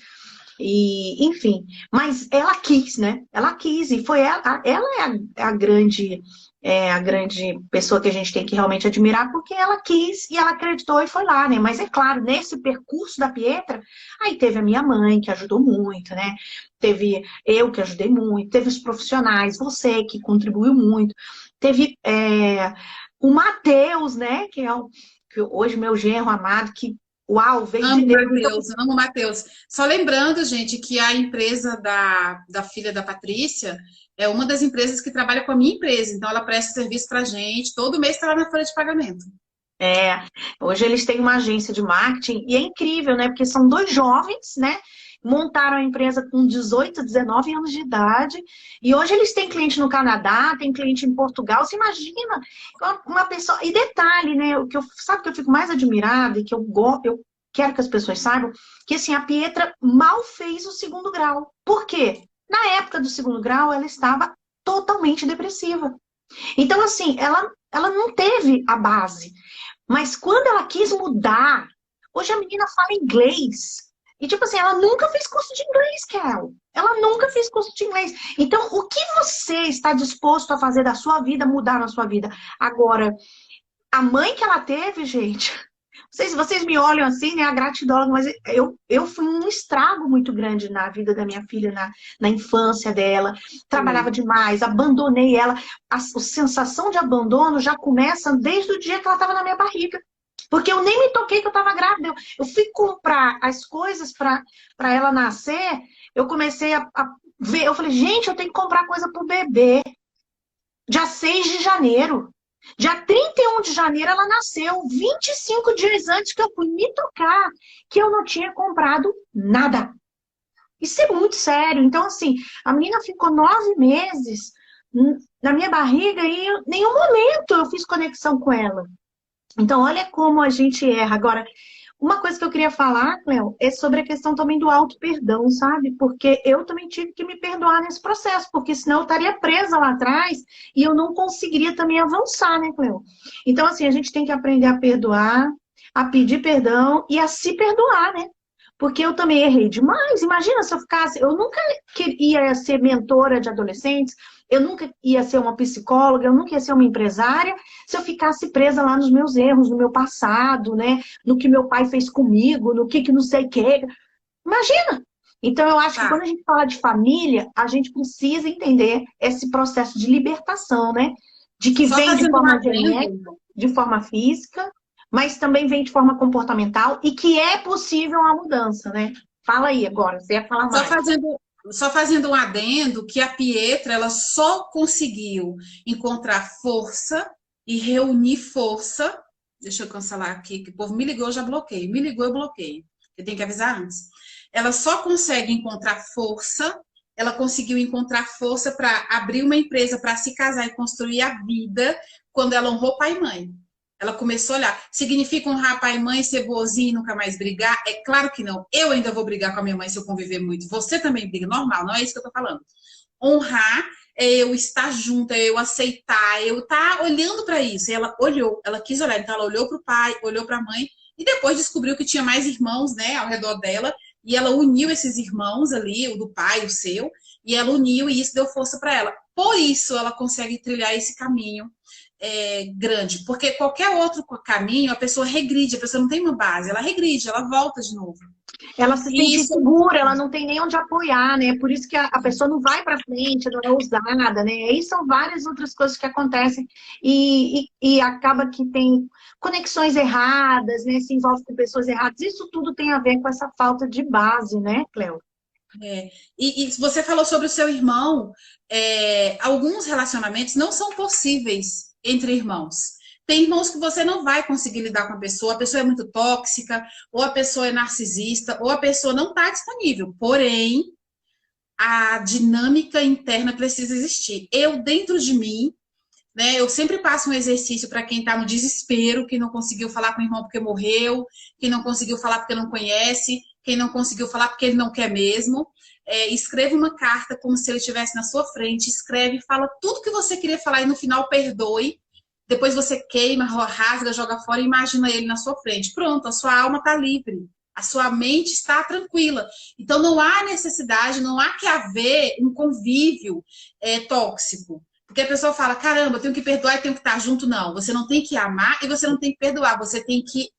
E, enfim, mas ela quis, né? Ela quis, e foi ela a grande pessoa que a gente tem que realmente admirar, porque ela quis e ela acreditou e foi lá, né? Mas é claro, nesse percurso da Pietra, aí teve a minha mãe, que ajudou muito, né? Teve eu que ajudei muito, teve os profissionais, você que contribuiu muito, teve o Matheus, né? Que hoje meu genro amado, que uau, veio de Amo o Deus. Então, Matheus, amo o Matheus. Só lembrando, gente, que a empresa da filha da Patrícia é uma das empresas que trabalha com a minha empresa. Então, ela presta serviço para a gente. Todo mês está lá na folha de pagamento. É, hoje eles têm uma agência de marketing e é incrível, né? Porque são dois jovens, né? Montaram a empresa com 18, 19 anos de idade e hoje eles têm cliente no Canadá, tem cliente em Portugal. Você imagina uma pessoa. E detalhe, né? Sabe o que eu fico mais admirada e que eu quero que as pessoas saibam? Que assim, a Pietra mal fez o segundo grau. Por quê? Na época do segundo grau, ela estava totalmente depressiva. Então, assim, ela não teve a base. Mas quando ela quis mudar, hoje a menina fala inglês. E, tipo assim, ela nunca fez curso de inglês, Kel. Ela nunca fez curso de inglês. Então, o que você está disposto a fazer da sua vida, mudar na sua vida? Agora, a mãe que ela teve, gente, vocês me olham assim, né, a gratidão, mas eu fui um estrago muito grande na vida da minha filha, na infância dela. Trabalhava demais, abandonei ela. A sensação de abandono já começa desde o dia que ela estava na minha barriga. Porque eu nem me toquei que eu estava grávida. Eu fui comprar as coisas para ela nascer, eu comecei a ver, eu falei, gente, eu tenho que comprar coisa para o bebê. Dia 6 de janeiro. Dia 31 de janeiro ela nasceu, 25 dias antes que eu fui me tocar, que eu não tinha comprado nada. Isso é muito sério. Então, assim, a menina ficou 9 meses na minha barriga e em nenhum momento eu fiz conexão com ela. Então, olha como a gente erra. Agora, uma coisa que eu queria falar, Cleo, é sobre a questão também do auto-perdão, sabe? Porque eu também tive que me perdoar nesse processo, porque senão eu estaria presa lá atrás e eu não conseguiria também avançar, né, Cleo? Então, assim, a gente tem que aprender a perdoar, a pedir perdão e a se perdoar, né? Porque eu também errei demais. Imagina se eu ficasse... Eu nunca queria ser mentora de adolescentes, eu nunca ia ser uma psicóloga, eu nunca ia ser uma empresária se eu ficasse presa lá nos meus erros, no meu passado, né? No que meu pai fez comigo, no que não sei o que. Imagina! Então, eu acho que quando a gente fala de família, a gente precisa entender esse processo de libertação, né? De que vem de forma genética, de forma física, mas também vem de forma comportamental e que é possível a mudança, né? Fala aí agora, você ia falar mais. Só fazendo um adendo, que a Pietra, ela só conseguiu encontrar força e reunir força. Deixa eu cancelar aqui, que o povo me ligou, eu já bloqueei. Me ligou, eu bloqueio. Eu tenho que avisar antes. Ela só consegue encontrar força, ela conseguiu encontrar força para abrir uma empresa, para se casar e construir a vida, quando ela honrou pai e mãe. Ela começou a olhar. Significa honrar pai e mãe, ser boazinha e nunca mais brigar? É claro que não. Eu ainda vou brigar com a minha mãe se eu conviver muito. Você também briga, normal, não é isso que eu tô falando. Honrar é eu estar junto, é eu aceitar, eu estar olhando para isso. E ela olhou, ela quis olhar. Então ela olhou para o pai, olhou para a mãe e depois descobriu que tinha mais irmãos, né, ao redor dela. E ela uniu esses irmãos ali, o do pai, o seu, e ela uniu e isso deu força para ela. Por isso ela consegue trilhar esse caminho grande, porque qualquer outro caminho a pessoa regride, a pessoa não tem uma base, ela regride, ela volta de novo. Ela se sente insegura, ela não tem nem onde apoiar, né? Por isso que a pessoa não vai para frente, não é ousada, né? E são várias outras coisas que acontecem e acaba que tem conexões erradas, né? Se envolve com pessoas erradas. Isso tudo tem a ver com essa falta de base, né, Cleo? E você falou sobre o seu irmão, alguns relacionamentos não são possíveis entre irmãos. Tem irmãos que você não vai conseguir lidar com a pessoa é muito tóxica, ou a pessoa é narcisista, ou a pessoa não está disponível. Porém, a dinâmica interna precisa existir. Eu, dentro de mim, né, eu sempre passo um exercício para quem está no desespero, que não conseguiu falar com o irmão porque morreu, que não conseguiu falar porque não conhece, quem não conseguiu falar porque ele não quer mesmo. Escreva uma carta como se ele estivesse na sua frente, escreve, fala tudo que você queria falar e no final perdoe. Depois você queima, rasga, joga fora e imagina ele na sua frente. Pronto, a sua alma está livre, a sua mente está tranquila. Então não há necessidade, não há que haver um convívio tóxico. Porque a pessoa fala, caramba, eu tenho que perdoar e tenho que estar junto. Não, você não tem que amar e você não tem que perdoar, você tem que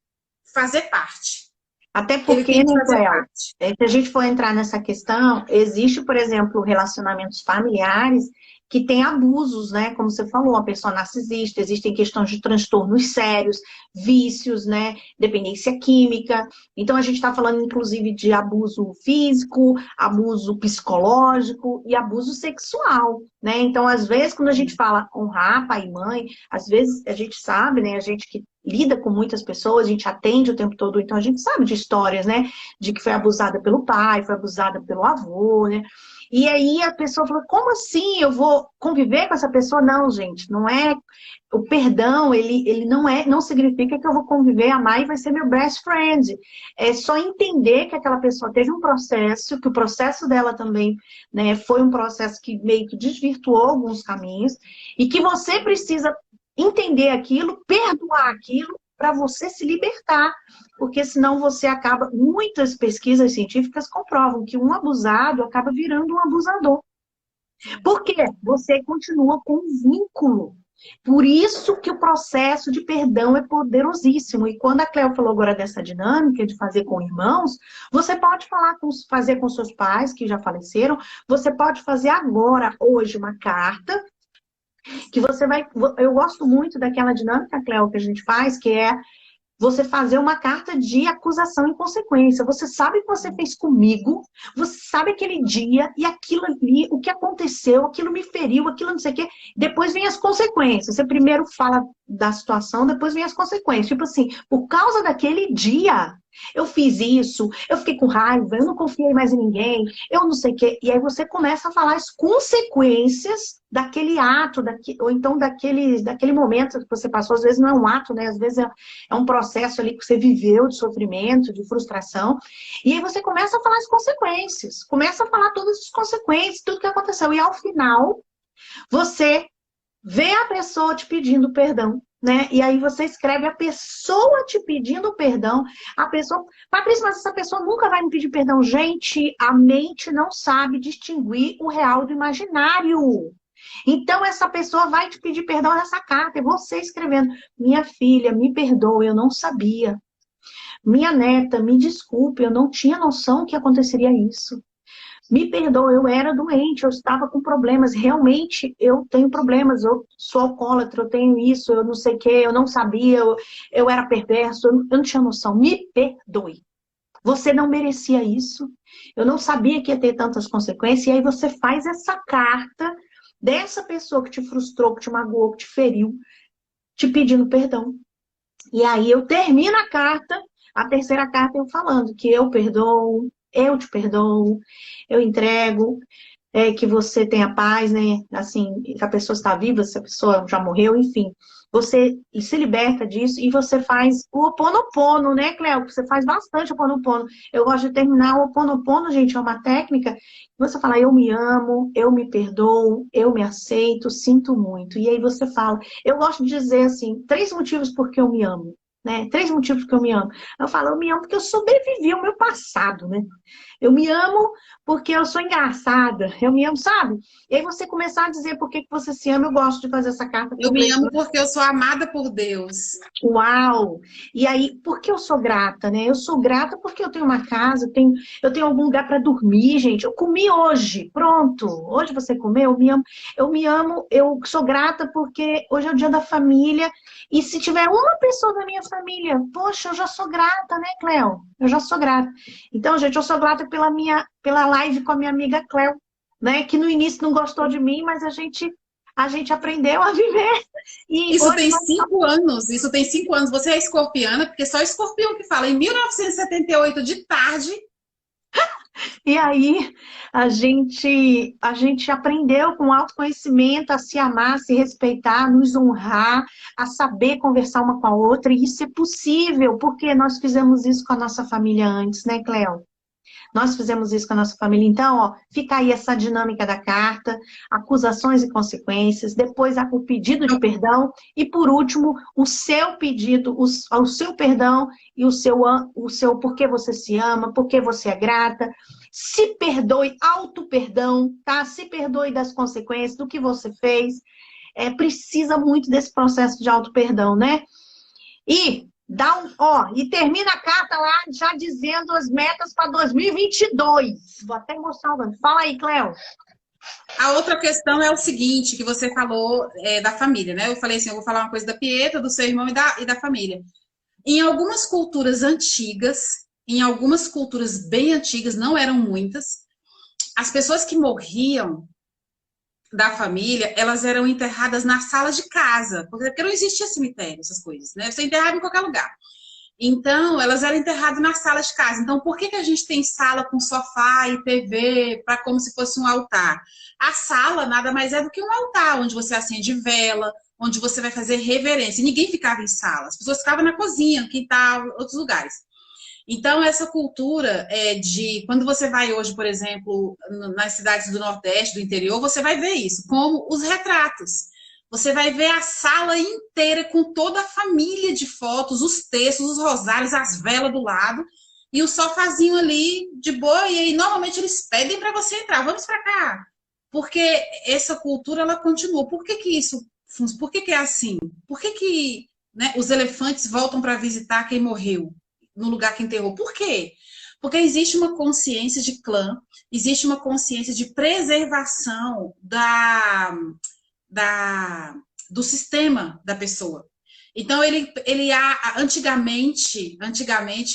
fazer parte. Até porque, né, Cleo, se a gente for entrar nessa questão, existe, por exemplo, relacionamentos familiares que têm abusos, né? Como você falou, a pessoa narcisista, existem questões de transtornos sérios, vícios, né? Dependência química. Então, a gente está falando, inclusive, de abuso físico, abuso psicológico e abuso sexual, né? Então, às vezes, quando a gente fala honrar pai e mãe, às vezes a gente sabe, né? A gente que lida com muitas pessoas, a gente atende o tempo todo, então a gente sabe de histórias, né? De que foi abusada pelo pai, foi abusada pelo avô, né? E aí a pessoa falou, como assim eu vou conviver com essa pessoa? Não, gente, não é. O perdão, ele não significa que eu vou conviver, amar e vai ser meu best friend. É só entender que aquela pessoa teve um processo, que o processo dela também, né, foi um processo que meio que desvirtuou alguns caminhos, e que você precisa entender aquilo, perdoar aquilo, para você se libertar. Porque senão você acaba. Muitas pesquisas científicas comprovam que um abusado acaba virando um abusador. Por quê? Você continua com um vínculo. Por isso que o processo de perdão é poderosíssimo. E quando a Cleo falou agora dessa dinâmica de fazer com irmãos, você pode fazer com seus pais, que já faleceram, você pode fazer agora, hoje, uma carta, que você vai. Eu gosto muito daquela dinâmica, Cleo, que a gente faz, que é você fazer uma carta de acusação em consequência. Você sabe o que você fez comigo, você sabe aquele dia e aquilo ali, o que aconteceu, aquilo me feriu, aquilo não sei o quê. Depois vem as consequências. Você primeiro fala da situação, depois vem as consequências. Tipo assim, por causa daquele dia, eu fiz isso, eu fiquei com raiva, eu não confiei mais em ninguém, eu não sei o quê. E aí você começa a falar as consequências daquele ato, ou então daquele momento que você passou. Às vezes não é um ato, né? Às vezes é um processo ali que você viveu de sofrimento, de frustração. E aí você começa a falar as consequências, começa a falar todas as consequências, tudo que aconteceu. E ao final, você vê a pessoa te pedindo perdão, né? E aí você escreve a pessoa te pedindo perdão. A pessoa, Patrícia, mas essa pessoa nunca vai me pedir perdão. Gente, a mente não sabe distinguir o real do imaginário. Então essa pessoa vai te pedir perdão nessa carta. E você escrevendo: minha filha, me perdoe, eu não sabia. Minha neta, me desculpe, eu não tinha noção que aconteceria isso. Me perdoa, eu era doente, eu estava com problemas. Realmente, eu tenho problemas. Eu sou alcoólatra, eu tenho isso, eu não sei o quê, eu não sabia, eu era perverso, eu não tinha noção. Me perdoe. Você não merecia isso. Eu não sabia que ia ter tantas consequências. E aí você faz essa carta dessa pessoa que te frustrou, que te magoou, que te feriu, te pedindo perdão. E aí eu termino a carta, a terceira carta, eu falando que eu perdoo, eu te perdoo, eu entrego, que você tenha paz, né? Assim, que a pessoa está viva, se a pessoa já morreu, enfim. Você se liberta disso e você faz o Ho'oponopono, né, Cleo? Você faz bastante Ho'oponopono. Eu gosto de terminar o Ho'oponopono, gente, é uma técnica que você fala: eu me amo, eu me perdoo, eu me aceito, sinto muito. E aí você fala, eu gosto de dizer assim, 3 motivos por que eu me amo. Né? 3 motivos porque eu me amo. Eu falo, eu me amo porque eu sobrevivi ao meu passado, né? Eu me amo porque eu sou engraçada. Eu me amo, sabe? E aí você começar a dizer por que você se ama. Eu gosto de fazer essa carta Eu me amo porque eu sou amada por Deus. Uau! E aí, por que eu sou grata, né? Eu sou grata porque eu tenho uma casa, eu tenho algum lugar para dormir, gente. Eu comi hoje, pronto. Hoje você comeu, eu me amo, eu sou grata porque hoje é o dia da família. E se tiver uma pessoa da minha família, poxa, eu já sou grata, né, Cleo? Eu já sou grata. Então, gente, eu sou grata pela live com a minha amiga Cleo, né? Que no início não gostou de mim, mas a gente aprendeu a viver. E Isso hoje tem 5 anos, isso tem 5 anos. Você é escorpiana, porque só escorpião que fala. Em 1978, de tarde. E aí a gente aprendeu com autoconhecimento a se amar, a se respeitar, a nos honrar, a saber conversar uma com a outra. E isso é possível, porque nós fizemos isso com a nossa família antes, né, Cleo? Nós fizemos isso com a nossa família. Então, ó, fica aí essa dinâmica da carta, acusações e consequências, depois o pedido de perdão e, por último, o seu pedido, o seu perdão e o seu por que você se ama, por que você é grata. Se perdoe, auto-perdão, tá? Se perdoe das consequências do que você fez. Precisa muito desse processo de auto-perdão, né? E termina a carta lá já dizendo as metas para 2022. Vou até mostrar o nome. Fala aí, Cleo. A outra questão é o seguinte, que você falou da família, né? Eu falei assim, eu vou falar uma coisa da Pietra, do seu irmão e da família. Em algumas culturas antigas, em algumas culturas bem antigas, não eram muitas, as pessoas que morriam da família, elas eram enterradas na sala de casa, porque não existia cemitério, essas coisas, né? Você enterrava em qualquer lugar. Então, elas eram enterradas nas salas de casa. Então, por que que a gente tem sala com sofá e TV, para como se fosse um altar? A sala nada mais é do que um altar, onde você acende vela, onde você vai fazer reverência. E ninguém ficava em sala, as pessoas ficavam na cozinha, no quintal, outros lugares. Então, essa cultura de... Quando você vai hoje, por exemplo, nas cidades do Nordeste, do interior, você vai ver isso, como os retratos. Você vai ver a sala inteira com toda a família de fotos, os textos, os rosários, as velas do lado, e o sofazinho ali de boa, e aí normalmente eles pedem para você entrar, vamos para cá. Porque essa cultura, ela continua. Por que que isso... Por que que é assim? Por que que, né, os elefantes voltam para visitar quem morreu no lugar que enterrou? Por quê? Porque existe uma consciência de clã, existe uma consciência de preservação do sistema da pessoa. Então, antigamente,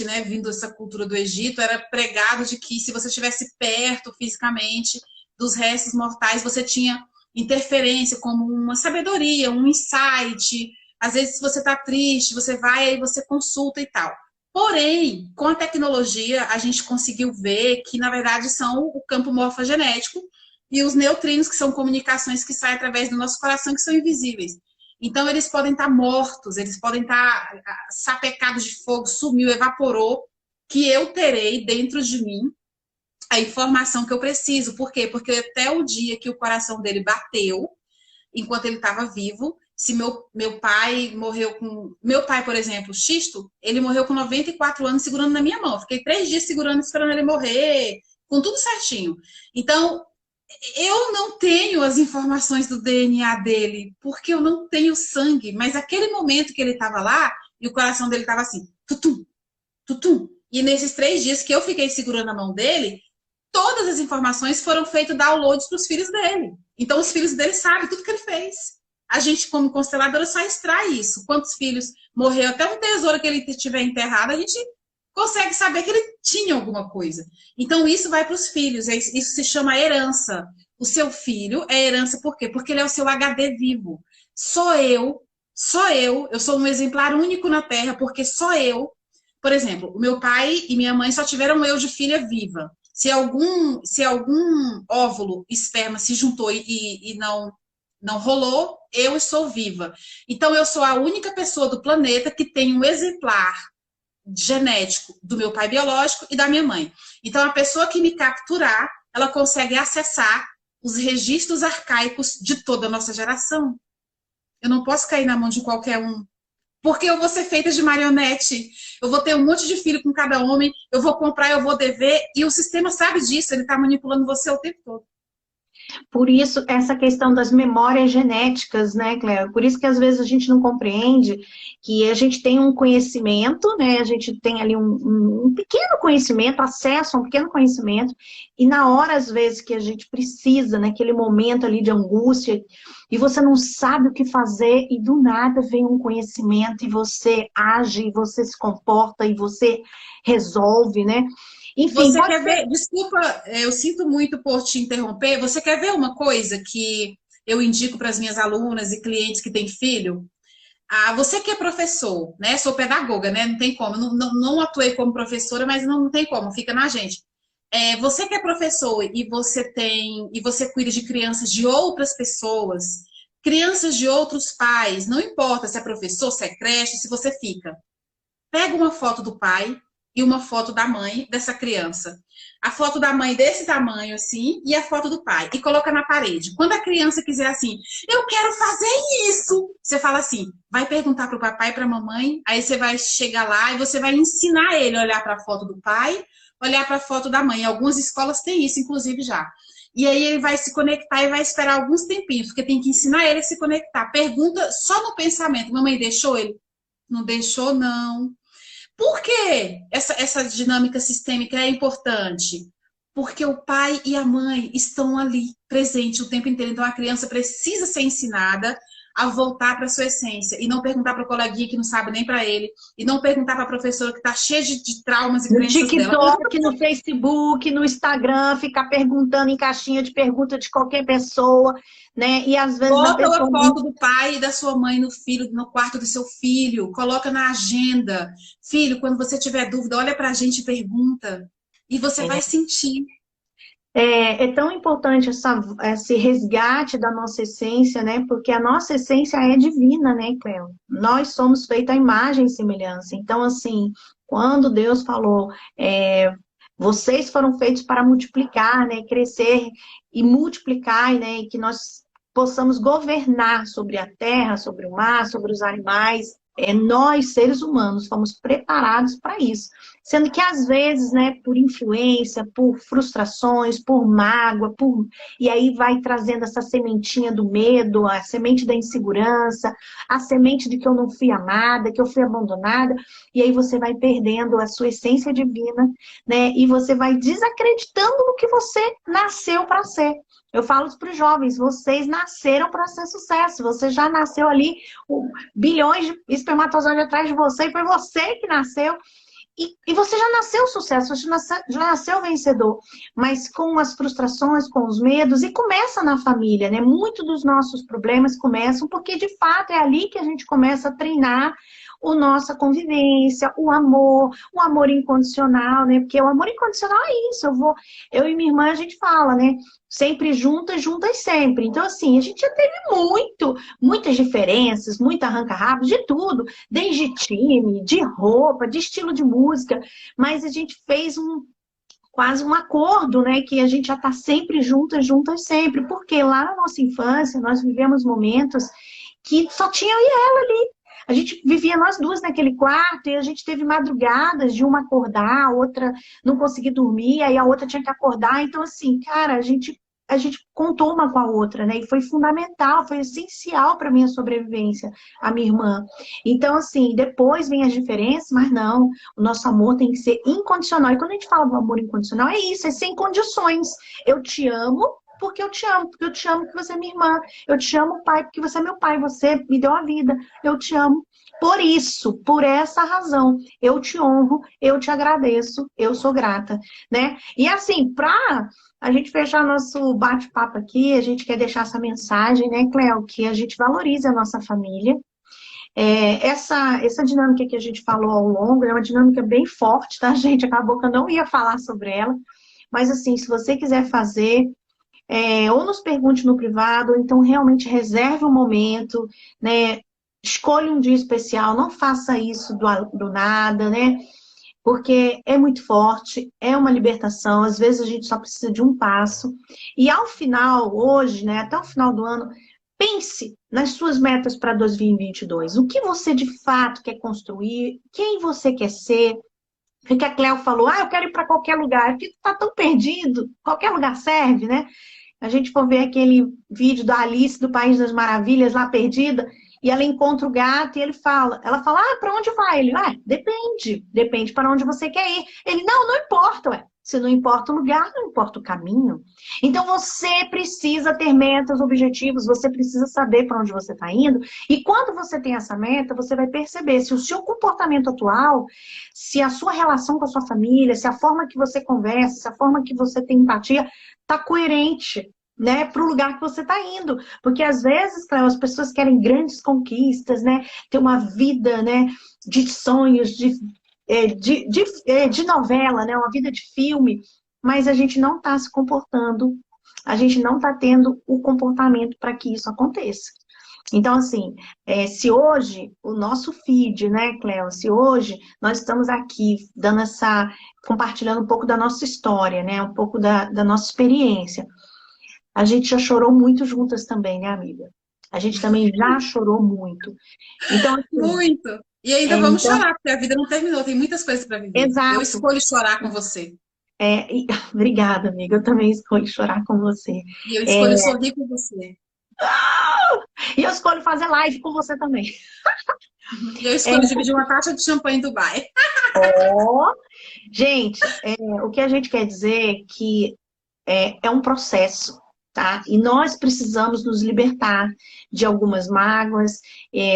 né, vindo essa cultura do Egito, era pregado de que se você estivesse perto fisicamente dos restos mortais, você tinha interferência, como uma sabedoria, um insight. Às vezes, se você está triste, você vai aí você consulta e tal. Porém, com a tecnologia, a gente conseguiu ver que, na verdade, são o campo morfogenético e os neutrinos, que são comunicações que saem através do nosso coração, que são invisíveis. Então, eles podem estar mortos, eles podem estar sapecados de fogo, sumiu, evaporou, que eu terei dentro de mim a informação que eu preciso. Por quê? Porque até o dia que o coração dele bateu, enquanto ele estava vivo, se meu pai morreu com... Meu pai, por exemplo, Xisto, ele morreu com 94 anos segurando na minha mão. Fiquei 3 dias segurando, esperando ele morrer, com tudo certinho. Então, eu não tenho as informações do DNA dele, porque eu não tenho sangue. Mas aquele momento que ele estava lá, e o coração dele estava assim, tutum, tutum. E nesses 3 dias que eu fiquei segurando a mão dele, todas as informações foram feitas downloads para os filhos dele. Então, os filhos dele sabem tudo que ele fez. A gente, como consteladora, só extrai isso. Quantos filhos morreu, até um tesouro que ele tiver enterrado, a gente consegue saber que ele tinha alguma coisa. Então, isso vai para os filhos. Isso se chama herança. O seu filho é herança por quê? Porque ele é o seu HD vivo. Eu sou um exemplar único na Terra, porque só eu... Por exemplo, o meu pai e minha mãe só tiveram eu de filha viva. Se algum óvulo, esperma se juntou e não rolou, eu estou viva. Então, eu sou a única pessoa do planeta que tem um exemplar genético do meu pai biológico e da minha mãe. Então, a pessoa que me capturar, ela consegue acessar os registros arcaicos de toda a nossa geração. Eu não posso cair na mão de qualquer um. Porque eu vou ser feita de marionete. Eu vou ter um monte de filho com cada homem, eu vou comprar, eu vou dever, e o sistema sabe disso, ele está manipulando você o tempo todo. Por isso, essa questão das memórias genéticas, né, Cléo? Por isso que às vezes a gente não compreende que a gente tem um conhecimento, né? A gente tem ali um pequeno conhecimento, acesso a um pequeno conhecimento, e na hora, às vezes, que a gente precisa, naquele momento ali de angústia, e você não sabe o que fazer, e do nada vem um conhecimento, e você age, e você se comporta, e você resolve, né? Enfim, você quer ver? Desculpa, eu sinto muito por te interromper. Você quer ver uma coisa que eu indico para as minhas alunas e clientes que têm filho? Você que é professor, né? Sou pedagoga, né? Não tem como. Não atuei como professora, mas não tem como, fica na gente. Você que é professor e você cuida de crianças de outras pessoas, crianças de outros pais, não importa se é professor, se é creche, se você fica. Pega uma foto do pai e uma foto da mãe dessa criança. A foto da mãe desse tamanho, assim, e a foto do pai. E coloca na parede. Quando a criança quiser assim, eu quero fazer isso, você fala assim, vai perguntar para o papai e para a mamãe, aí você vai chegar lá e você vai ensinar ele a olhar para a foto do pai, olhar para a foto da mãe. Algumas escolas têm isso, inclusive, já. E aí ele vai se conectar e vai esperar alguns tempinhos, porque tem que ensinar ele a se conectar. Pergunta só no pensamento, mamãe deixou ele? Não deixou, não. Por que essa dinâmica sistêmica é importante? Porque o pai e a mãe estão ali, presentes o tempo inteiro. Então, a criança precisa ser ensinada a voltar para sua essência e não perguntar para o coleguinha que não sabe nem para ele, e não perguntar para a professora que está cheia de traumas e No crenças dela. TikTok, no Facebook, no Instagram, ficar perguntando em caixinha de pergunta de qualquer pessoa, né? E às vezes a Bota a pessoa... foto do pai e da sua mãe no filho, no quarto do seu filho, coloca na agenda. Filho, quando você tiver dúvida, olha para a gente e pergunta. E você vai sentir. É tão importante esse resgate da nossa essência, né? Porque a nossa essência é divina, né, Cleo? Nós somos feitos à imagem e semelhança. Então, assim, quando Deus falou, vocês foram feitos para multiplicar, né? Crescer e multiplicar, né? E que nós possamos governar sobre a terra, sobre o mar, sobre os animais. Nós, seres humanos, fomos preparados para isso. Sendo que, às vezes, né, por influência, por frustrações, por mágoa, e aí vai trazendo essa sementinha do medo, a semente da insegurança, a semente de que eu não fui amada, que eu fui abandonada, e aí você vai perdendo a sua essência divina, né, e você vai desacreditando no que você nasceu para ser. Eu falo isso para os jovens, vocês nasceram para ser sucesso, você já nasceu ali, bilhões de espermatozoides atrás de você, e foi você que nasceu. E você já nasceu sucesso, você já nasceu vencedor, mas com as frustrações, com os medos, e começa na família, né? Muitos dos nossos problemas começam porque, de fato, é ali que a gente começa a treinar a nossa convivência, o amor incondicional, né? Porque o amor incondicional é isso, eu e minha irmã, a gente fala, né? Sempre juntas, juntas sempre. Então, assim, a gente já teve muitas diferenças, muito arranca-rabo, de tudo, desde time, de roupa, de estilo de música, mas a gente fez quase um acordo, né? Que a gente já está sempre juntas, juntas sempre, porque lá na nossa infância nós vivemos momentos que só tinha eu e ela ali. A gente vivia nós duas naquele quarto e a gente teve madrugadas de uma acordar, a outra não conseguir dormir, aí a outra tinha que acordar. Então, assim, cara, a gente contou uma com a outra, né? E foi fundamental, foi essencial para minha sobrevivência, a minha irmã. Então, assim, depois vem as diferenças, mas não, o nosso amor tem que ser incondicional. E quando a gente fala do amor incondicional, é isso, é sem condições. Eu te amo porque eu te amo, porque eu te amo porque você é minha irmã. Eu te amo, pai, porque você é meu pai, você me deu a vida. Eu te amo. Por isso, por essa razão, eu te honro, eu te agradeço, eu sou grata, né? E assim, para a gente fechar nosso bate-papo aqui, a gente quer deixar essa mensagem, né, Cleo, que a gente valorize a nossa família. Essa dinâmica que a gente falou ao longo é uma dinâmica bem forte, tá, gente? Acabou que eu não ia falar sobre ela, mas assim, se você quiser fazer, ou nos pergunte no privado, ou então realmente reserve um momento, né? Escolha um dia especial, não faça isso do nada, né? Porque é muito forte, é uma libertação, às vezes a gente só precisa de um passo. E ao final, hoje, né, até o final do ano, pense nas suas metas para 2022. O que você de fato quer construir, quem você quer ser. Porque a Cleo falou, eu quero ir para qualquer lugar, porque tá tão perdido, qualquer lugar serve, né? A gente for ver aquele vídeo da Alice do País das Maravilhas, lá perdida, e ela encontra o gato e ela fala, para onde vai? Ele, depende para onde você quer ir. Ele, não importa, ué. Se não importa o lugar, não importa o caminho. Então você precisa ter metas, objetivos, você precisa saber para onde você está indo. E quando você tem essa meta, você vai perceber se o seu comportamento atual, se a sua relação com a sua família, se a forma que você conversa, se a forma que você tem empatia, está coerente, né, para o lugar que você está indo. Porque às vezes, Cléo, as pessoas querem grandes conquistas, né, ter uma vida, né, de sonhos, de novela, né, uma vida de filme, mas a gente não está se comportando, a gente não está tendo o comportamento para que isso aconteça. Então, assim, se hoje o nosso feed, né, Cleo, se hoje nós estamos aqui compartilhando um pouco da nossa história, né, um pouco da nossa experiência, a gente já chorou muito juntas também, né, amiga? A gente também já chorou muito. Então, assim, muito! E ainda vamos chorar, porque a vida não terminou, tem muitas coisas para viver. Exato. Eu escolho chorar com você. Obrigada, amiga. Eu também escolho chorar com você. E eu escolho sorrir com você. E eu escolho fazer live com você também. E eu escolho dividir uma taça de champanhe em Dubai. Gente, o que a gente quer dizer é que é um processo. tá? E nós precisamos nos libertar de algumas mágoas,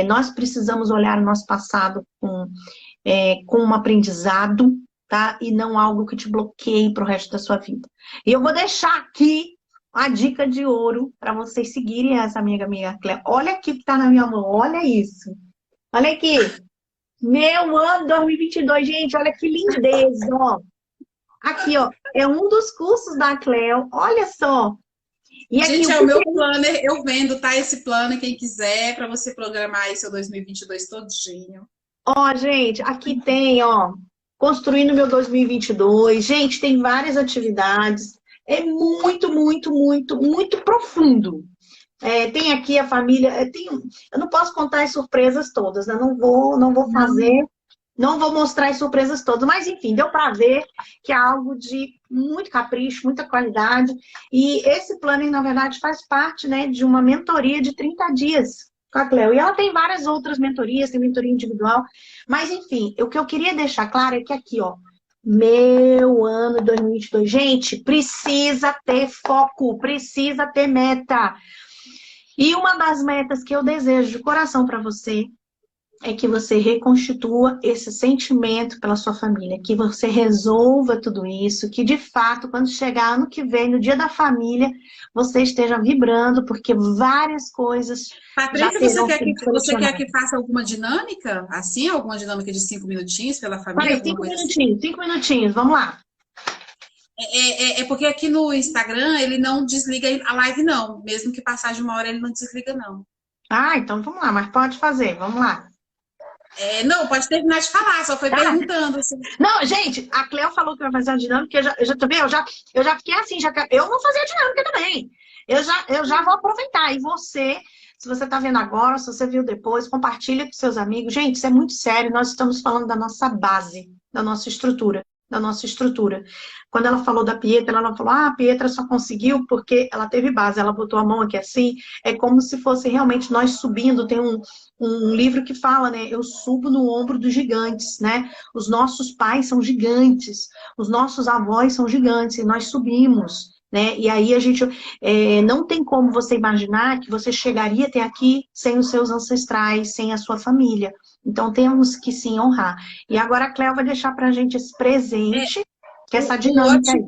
nós precisamos olhar o nosso passado com um aprendizado, tá? E não algo que te bloqueie para o resto da sua vida. E eu vou deixar aqui a dica de ouro para vocês seguirem essa amiga Cléo. Olha aqui que está na minha mão, olha isso. Olha aqui. Meu ano 2022, gente, olha que lindeza, ó. Aqui, ó, é um dos cursos da Cléo, olha só. E aqui, gente, é o meu planner, eu vendo, tá? Esse planner, quem quiser, para você programar aí seu 2022 todinho. Ó, gente, aqui tem, ó, Construindo meu 2022. Gente, tem várias atividades. É muito, muito, muito, muito profundo. Tem aqui a família, eu não posso contar as surpresas todas, né? Não vou fazer, não vou mostrar as surpresas todas, mas enfim, deu para ver que é algo de muito capricho, muita qualidade. E esse planning, na verdade, faz parte, né, de uma mentoria de 30 dias com a Cléo. E ela tem várias outras mentorias, tem mentoria individual. Mas, enfim, o que eu queria deixar claro é que aqui, ó, meu ano 2022, gente, precisa ter foco, precisa ter meta. E uma das metas que eu desejo de coração para você é que você reconstitua esse sentimento pela sua família, que você resolva tudo isso, que de fato, quando chegar ano que vem, no dia da família, você esteja vibrando, porque várias coisas. Patrícia, você quer que faça alguma dinâmica? Assim, alguma dinâmica de 5 minutinhos pela família? Vai, 5 minutinhos, 5 minutinhos, vamos lá. É porque aqui no Instagram ele não desliga a live, não. Mesmo que passar de 1 hora, ele não desliga, não. Ah, então vamos lá, mas pode fazer, vamos lá. Não, pode terminar de falar, só foi perguntando. Assim. Não, gente, a Cléo falou que vai fazer a dinâmica, eu já fiquei assim, eu vou fazer a dinâmica também. Eu já vou aproveitar. E você, se você está vendo agora, se você viu depois, compartilha com seus amigos. Gente, isso é muito sério, nós estamos falando da nossa base, da nossa estrutura. Quando ela falou da Pietra, ela falou, a Pietra só conseguiu porque ela teve base, ela botou a mão aqui assim, é como se fosse realmente nós subindo, tem um livro que fala, né, eu subo no ombro dos gigantes, né, os nossos pais são gigantes, os nossos avós são gigantes, e nós subimos, né, e aí a gente, não tem como você imaginar que você chegaria até aqui sem os seus ancestrais, sem a sua família. Então, temos que sim honrar. E agora a Cléo vai deixar pra gente esse presente, que é essa dinâmica aí.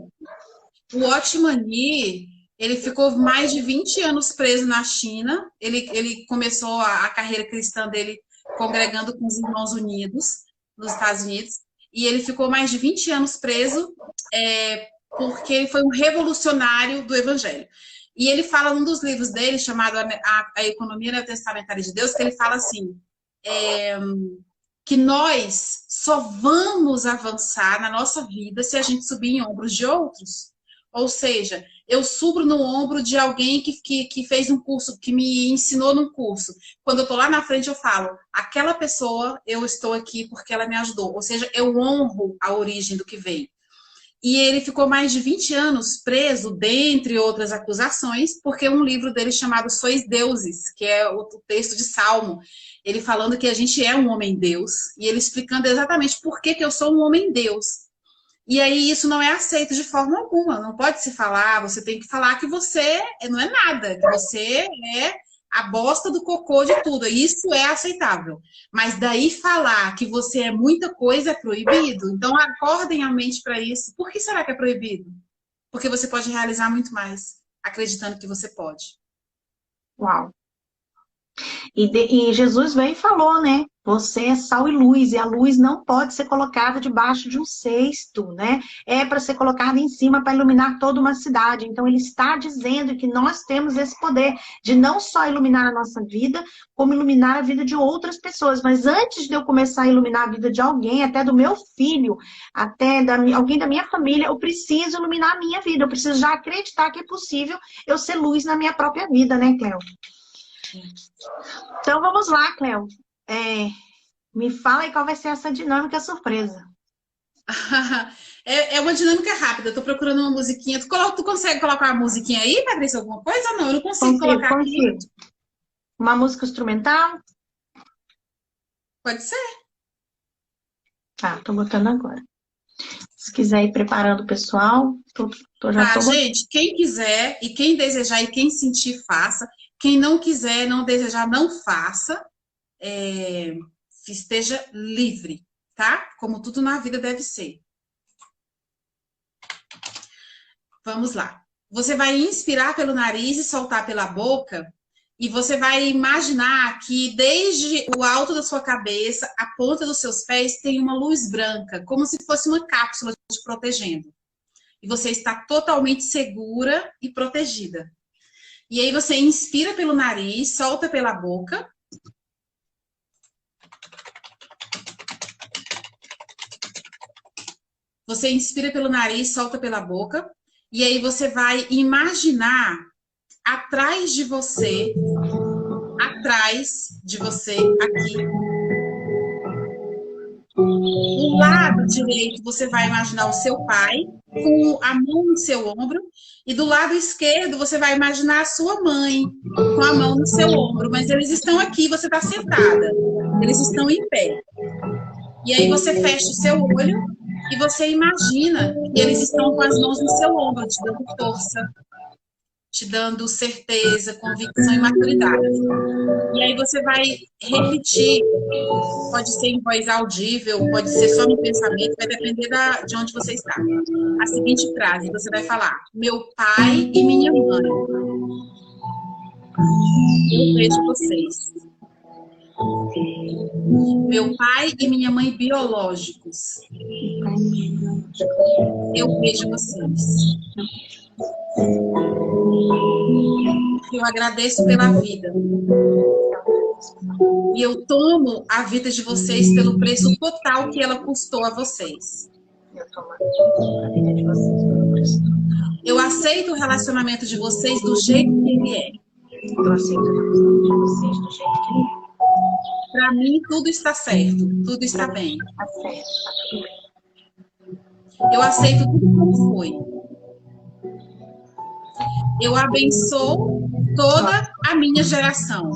O Otmani, ele ficou mais de 20 anos preso na China. Ele começou a carreira cristã dele congregando com os Irmãos Unidos, nos Estados Unidos. E ele ficou mais de 20 anos preso porque ele foi um revolucionário do Evangelho. E ele fala num dos livros dele, chamado A Economia Neotestamentária de Deus, que ele fala assim... que nós só vamos avançar na nossa vida se a gente subir em ombros de outros. Ou seja, eu subo no ombro de alguém que fez um curso, que me ensinou num curso. Quando eu estou lá na frente, eu falo, aquela pessoa, eu estou aqui porque ela me ajudou. Ou seja, eu honro a origem do que veio. E ele ficou mais de 20 anos preso, dentre outras acusações, porque um livro dele chamado Sois Deuses, que é o texto de Salmo, ele falando que a gente é um homem-deus, e ele explicando exatamente por que eu sou um homem-deus. E aí isso não é aceito de forma alguma, não pode se falar, você tem que falar que você não é nada, que você é a bosta do cocô de tudo, isso é aceitável. Mas daí falar que você é muita coisa é proibido. Então acordem a mente para isso. Por que será que é proibido? Porque você pode realizar muito mais, acreditando que você pode. Uau! E Jesus veio e falou, né? Você é sal e luz, e a luz não pode ser colocada debaixo de um cesto, né? É para ser colocada em cima para iluminar toda uma cidade. Então, ele está dizendo que nós temos esse poder de não só iluminar a nossa vida, como iluminar a vida de outras pessoas. Mas antes de eu começar a iluminar a vida de alguém, até do meu filho, até alguém da minha família, eu preciso iluminar a minha vida. Eu preciso já acreditar que é possível eu ser luz na minha própria vida, né, Cléo? Então, vamos lá, Cléo. Me fala aí qual vai ser essa dinâmica surpresa. É uma dinâmica rápida. Estou procurando uma musiquinha. Tu consegue colocar uma musiquinha aí, Patrícia? Alguma coisa? Não, eu não consigo colocar aqui. Uma música instrumental? Pode ser. Tá, tô botando agora. Se quiser ir preparando o pessoal, já Tá, tô... gente, quem quiser e quem desejar e quem sentir, faça. Quem não quiser, não desejar, não faça. Esteja livre, tá? Como tudo na vida deve ser. Vamos lá. Você vai inspirar pelo nariz e soltar pela boca. E você vai imaginar que desde o alto da sua cabeça, a ponta dos seus pés tem uma luz branca, como se fosse uma cápsula te protegendo. E você está totalmente segura e protegida. E aí você inspira pelo nariz, solta pela boca. Você inspira pelo nariz, solta pela boca. E aí você vai imaginar atrás de você, aqui. Do lado direito, você vai imaginar o seu pai, com a mão no seu ombro. E do lado esquerdo, você vai imaginar a sua mãe, com a mão no seu ombro. Mas eles estão aqui, você está sentada. Eles estão em pé. E aí você fecha o seu olho e você imagina que eles estão com as mãos no seu ombro, te dando força, te dando certeza, convicção e maturidade. E aí você vai repetir, pode ser em voz audível, pode ser só no pensamento, vai depender de onde você está. A seguinte frase, você vai falar: meu pai e minha mãe, eu vejo vocês. Meu pai e minha mãe biológicos, eu vejo vocês. Eu agradeço pela vida. E eu tomo a vida de vocês pelo preço total que ela custou a vocês. Eu aceito o relacionamento de vocês do jeito que ele é. Eu aceito o relacionamento de vocês do jeito que ele é. Para mim, tudo está certo. Tudo está bem. Tá certo, tá tudo bem. Eu aceito tudo como foi. Eu abençoo toda a minha geração.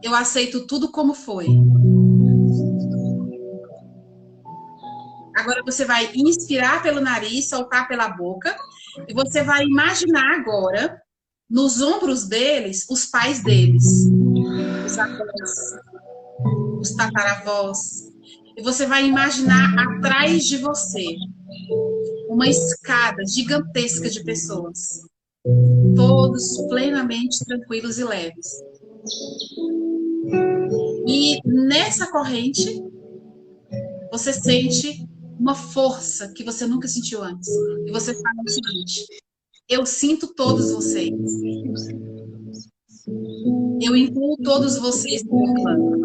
Eu aceito tudo como foi. Agora você vai inspirar pelo nariz, soltar pela boca. E você vai imaginar agora, nos ombros deles, os pais deles. Os avós, os tataravós. E você vai imaginar atrás de você uma escada gigantesca de pessoas. Todos plenamente tranquilos e leves. E nessa corrente, você sente uma força que você nunca sentiu antes. E você fala o seguinte: eu sinto todos vocês. Eu incluo todos vocês no meu plano.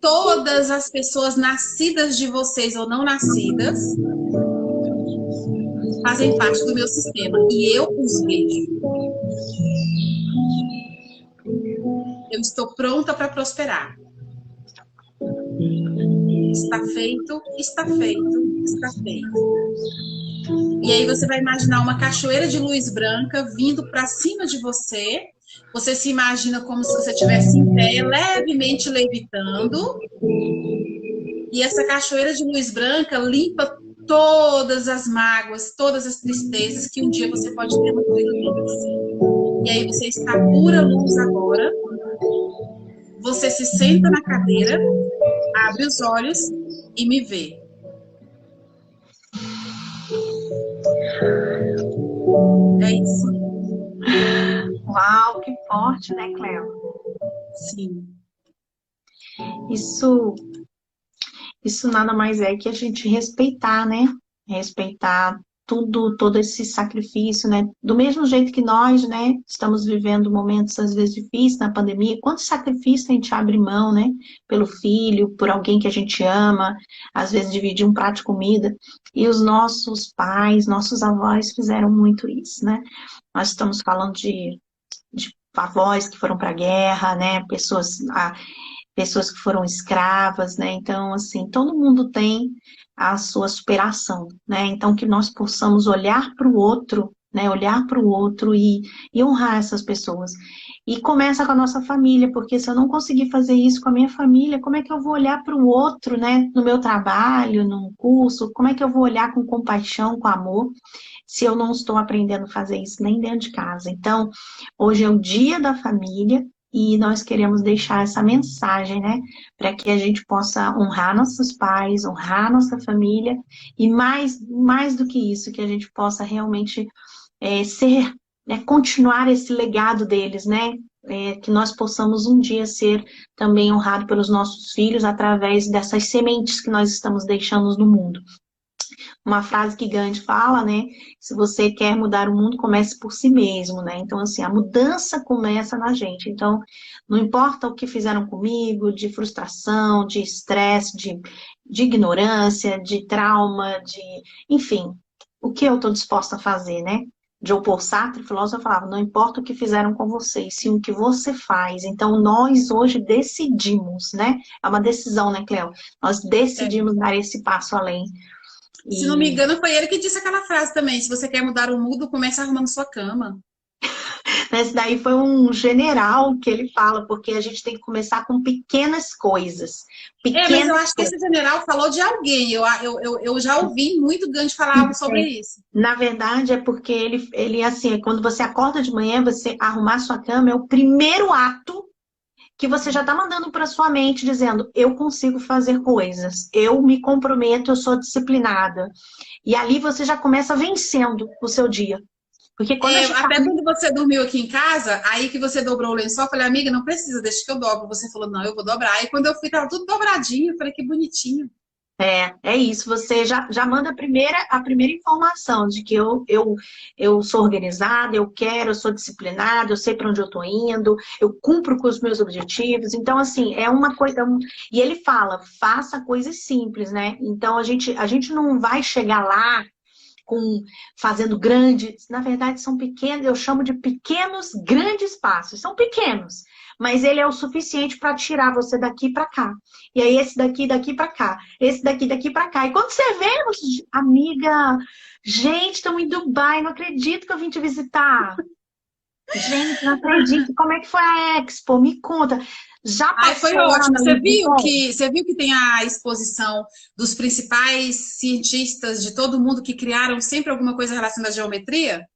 Todas as pessoas nascidas de vocês ou não nascidas fazem parte do meu sistema. E eu os vejo. Eu estou pronta para prosperar. Está feito, está feito, está feito. E aí você vai imaginar uma cachoeira de luz branca vindo para cima de você. Você se imagina como se você estivesse em pé, levemente levitando. E essa cachoeira de luz branca limpa todas as mágoas, todas as tristezas que um dia você pode ter na sua vida. E aí você está pura luz agora. Você se senta na cadeira, abre os olhos e me vê. É isso. Uau, que forte, né, Cleo? Sim. Isso nada mais é que a gente respeitar, né? Respeitar tudo, todo esse sacrifício, né? Do mesmo jeito que nós, né, estamos vivendo momentos às vezes difíceis na pandemia, quanto sacrifício a gente abre mão, né? Pelo filho, por alguém que a gente ama, às vezes dividir um prato de comida. E os nossos pais, nossos avós fizeram muito isso, né? Nós estamos falando de avós que foram para a guerra, né? Pessoas que foram escravas, né? Então, assim, todo mundo tem a sua superação, né? Então, que nós possamos olhar para o outro né? Olhar para o outro e honrar essas pessoas. E começa com a nossa família, porque se eu não conseguir fazer isso com a minha família, como é que eu vou olhar para o outro, né? No meu trabalho, num curso, como é que eu vou olhar com compaixão, com amor, se eu não estou aprendendo a fazer isso nem dentro de casa? Então, hoje é o dia da família e nós queremos deixar essa mensagem, né? Para que a gente possa honrar nossos pais, honrar nossa família e mais do que isso, que a gente possa realmente ser, continuar esse legado deles, né? Que nós possamos um dia ser também honrados pelos nossos filhos através dessas sementes que nós estamos deixando no mundo. Uma frase que Gandhi fala, né? Se você quer mudar o mundo, comece por si mesmo, né? Então, assim, a mudança começa na gente. Então, não importa o que fizeram comigo, de frustração, de estresse, de ignorância, de trauma, enfim, o que eu estou disposta a fazer, né? John Paul Sartre, filósofo, falava, não importa o que fizeram com você, sim o que você faz. Então, nós hoje decidimos, né? É uma decisão, né, Cleo? Nós decidimos dar esse passo além. Se não me engano, foi ele que disse aquela frase também, se você quer mudar o mundo, comece arrumando sua cama. Esse daí foi um general que ele fala, porque a gente tem que começar com pequenas coisas. Mas eu acho que esse general falou de alguém. Eu já ouvi muito Gandhi falar algo sobre isso. Na verdade, é porque ele assim, quando você acorda de manhã, você arrumar sua cama é o primeiro ato que você já está mandando para sua mente, dizendo, eu consigo fazer coisas, eu me comprometo, eu sou disciplinada. E ali você já começa vencendo o seu dia. Porque quando você dormiu aqui em casa, aí que você dobrou o lençol, eu falei, amiga, não precisa, deixa que eu dobro. Você falou, não, eu vou dobrar. Aí quando eu fui, tava tudo dobradinho, eu falei, que bonitinho. É isso, você já manda a primeira informação de que eu sou organizada, eu sou disciplinada, eu sei para onde eu estou indo, eu cumpro com os meus objetivos. Então, assim, é uma coisa. E ele fala, faça coisas simples, né? Então, a gente não vai chegar lá fazendo grandes, na verdade são pequenos, eu chamo de pequenos, grandes passos, são pequenos, mas ele é o suficiente para tirar você daqui para cá. E aí esse daqui para cá, esse daqui para cá. E quando você vê, amiga, gente, estamos em Dubai, não acredito que eu vim te visitar. Gente, não acredito. Como é que foi a Expo? Me conta. Já passou. Foi ótimo. Você viu que tem a exposição dos principais cientistas de todo mundo que criaram sempre alguma coisa relacionada à geometria?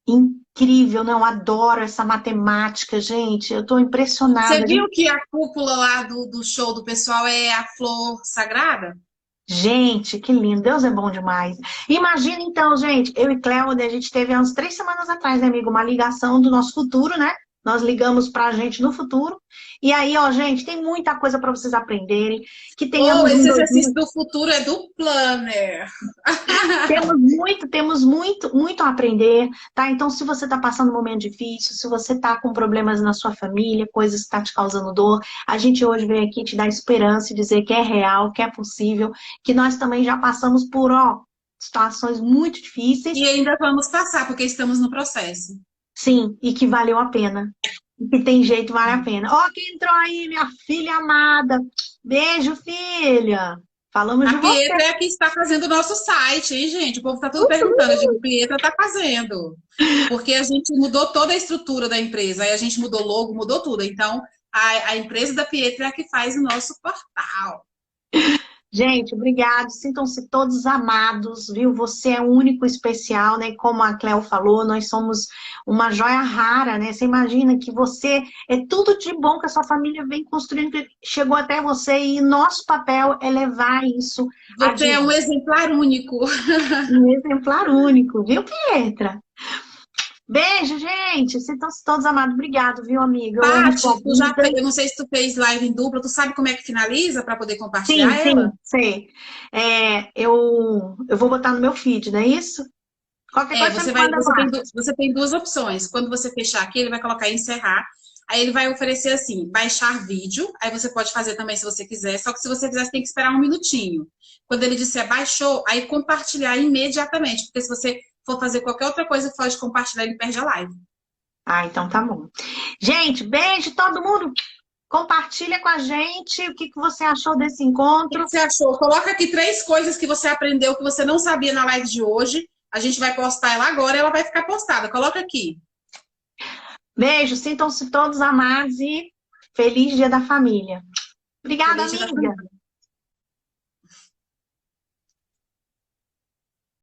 Incrível, não, adoro essa matemática, gente. Eu estou impressionada. Você viu que a cúpula lá do show do pessoal é a flor sagrada? Gente, que lindo. Deus é bom demais. Imagina então, gente, eu e Cléo, a gente teve há uns 3 semanas atrás, né, amigo, uma ligação do nosso futuro, né? Nós ligamos pra gente no futuro. E aí, ó, gente, tem muita coisa para vocês aprenderem. Que tenhamos esse exercício do futuro é do planner. Temos muito a aprender, tá? Então, se você tá passando um momento difícil, se você tá com problemas na sua família, coisas que tá te causando dor, a gente hoje veio aqui te dar esperança e dizer que é real, que é possível, que nós também já passamos por, situações muito difíceis. E ainda vamos passar, porque estamos no processo. Sim, e que valeu a pena. E que tem jeito, vale a pena. Ó, quem entrou aí, minha filha amada. Beijo, filha. Falamos de você. A Pietra é a que está fazendo o nosso site, hein, gente? O povo está tudo perguntando. Eu digo, Pietra está fazendo. Porque a gente mudou toda a estrutura da empresa. Aí a gente mudou logo, mudou tudo. Então, a empresa da Pietra é a que faz o nosso portal. Gente, obrigado. Sintam-se todos amados, viu? Você é único, especial, né? Como a Cléo falou, nós somos uma joia rara, né? Você imagina que você é tudo de bom que a sua família vem construindo, que chegou até você e nosso papel é levar isso. Você é um exemplar único. Um exemplar único, viu, Pietra? Beijo, gente. Sintam-se todos amados. Obrigado, viu, amiga? Paty, eu não sei se tu fez live em dupla. Tu sabe como é que finaliza para poder compartilhar ela? Sim, sei. Eu vou botar no meu feed, não é isso? Qualquer coisa você tem 2 opções. Quando você fechar aqui, ele vai colocar encerrar. Aí ele vai oferecer assim, baixar vídeo. Aí você pode fazer também se você quiser. Só que se você quiser, você tem que esperar 1 minutinho. Quando ele disser baixou, aí compartilhar imediatamente. Porque se você for fazer qualquer outra coisa que pode compartilhar, ele perde a live. Então tá bom. Gente, beijo todo mundo. Compartilha com a gente o que você achou desse encontro. O que você achou? Coloca aqui 3 coisas que você aprendeu que você não sabia na live de hoje. A gente vai postar ela agora e ela vai ficar postada. Coloca aqui. Beijo, sintam-se todos amados e feliz Dia da Família. Obrigada, Feliz Dia da amiga. Família.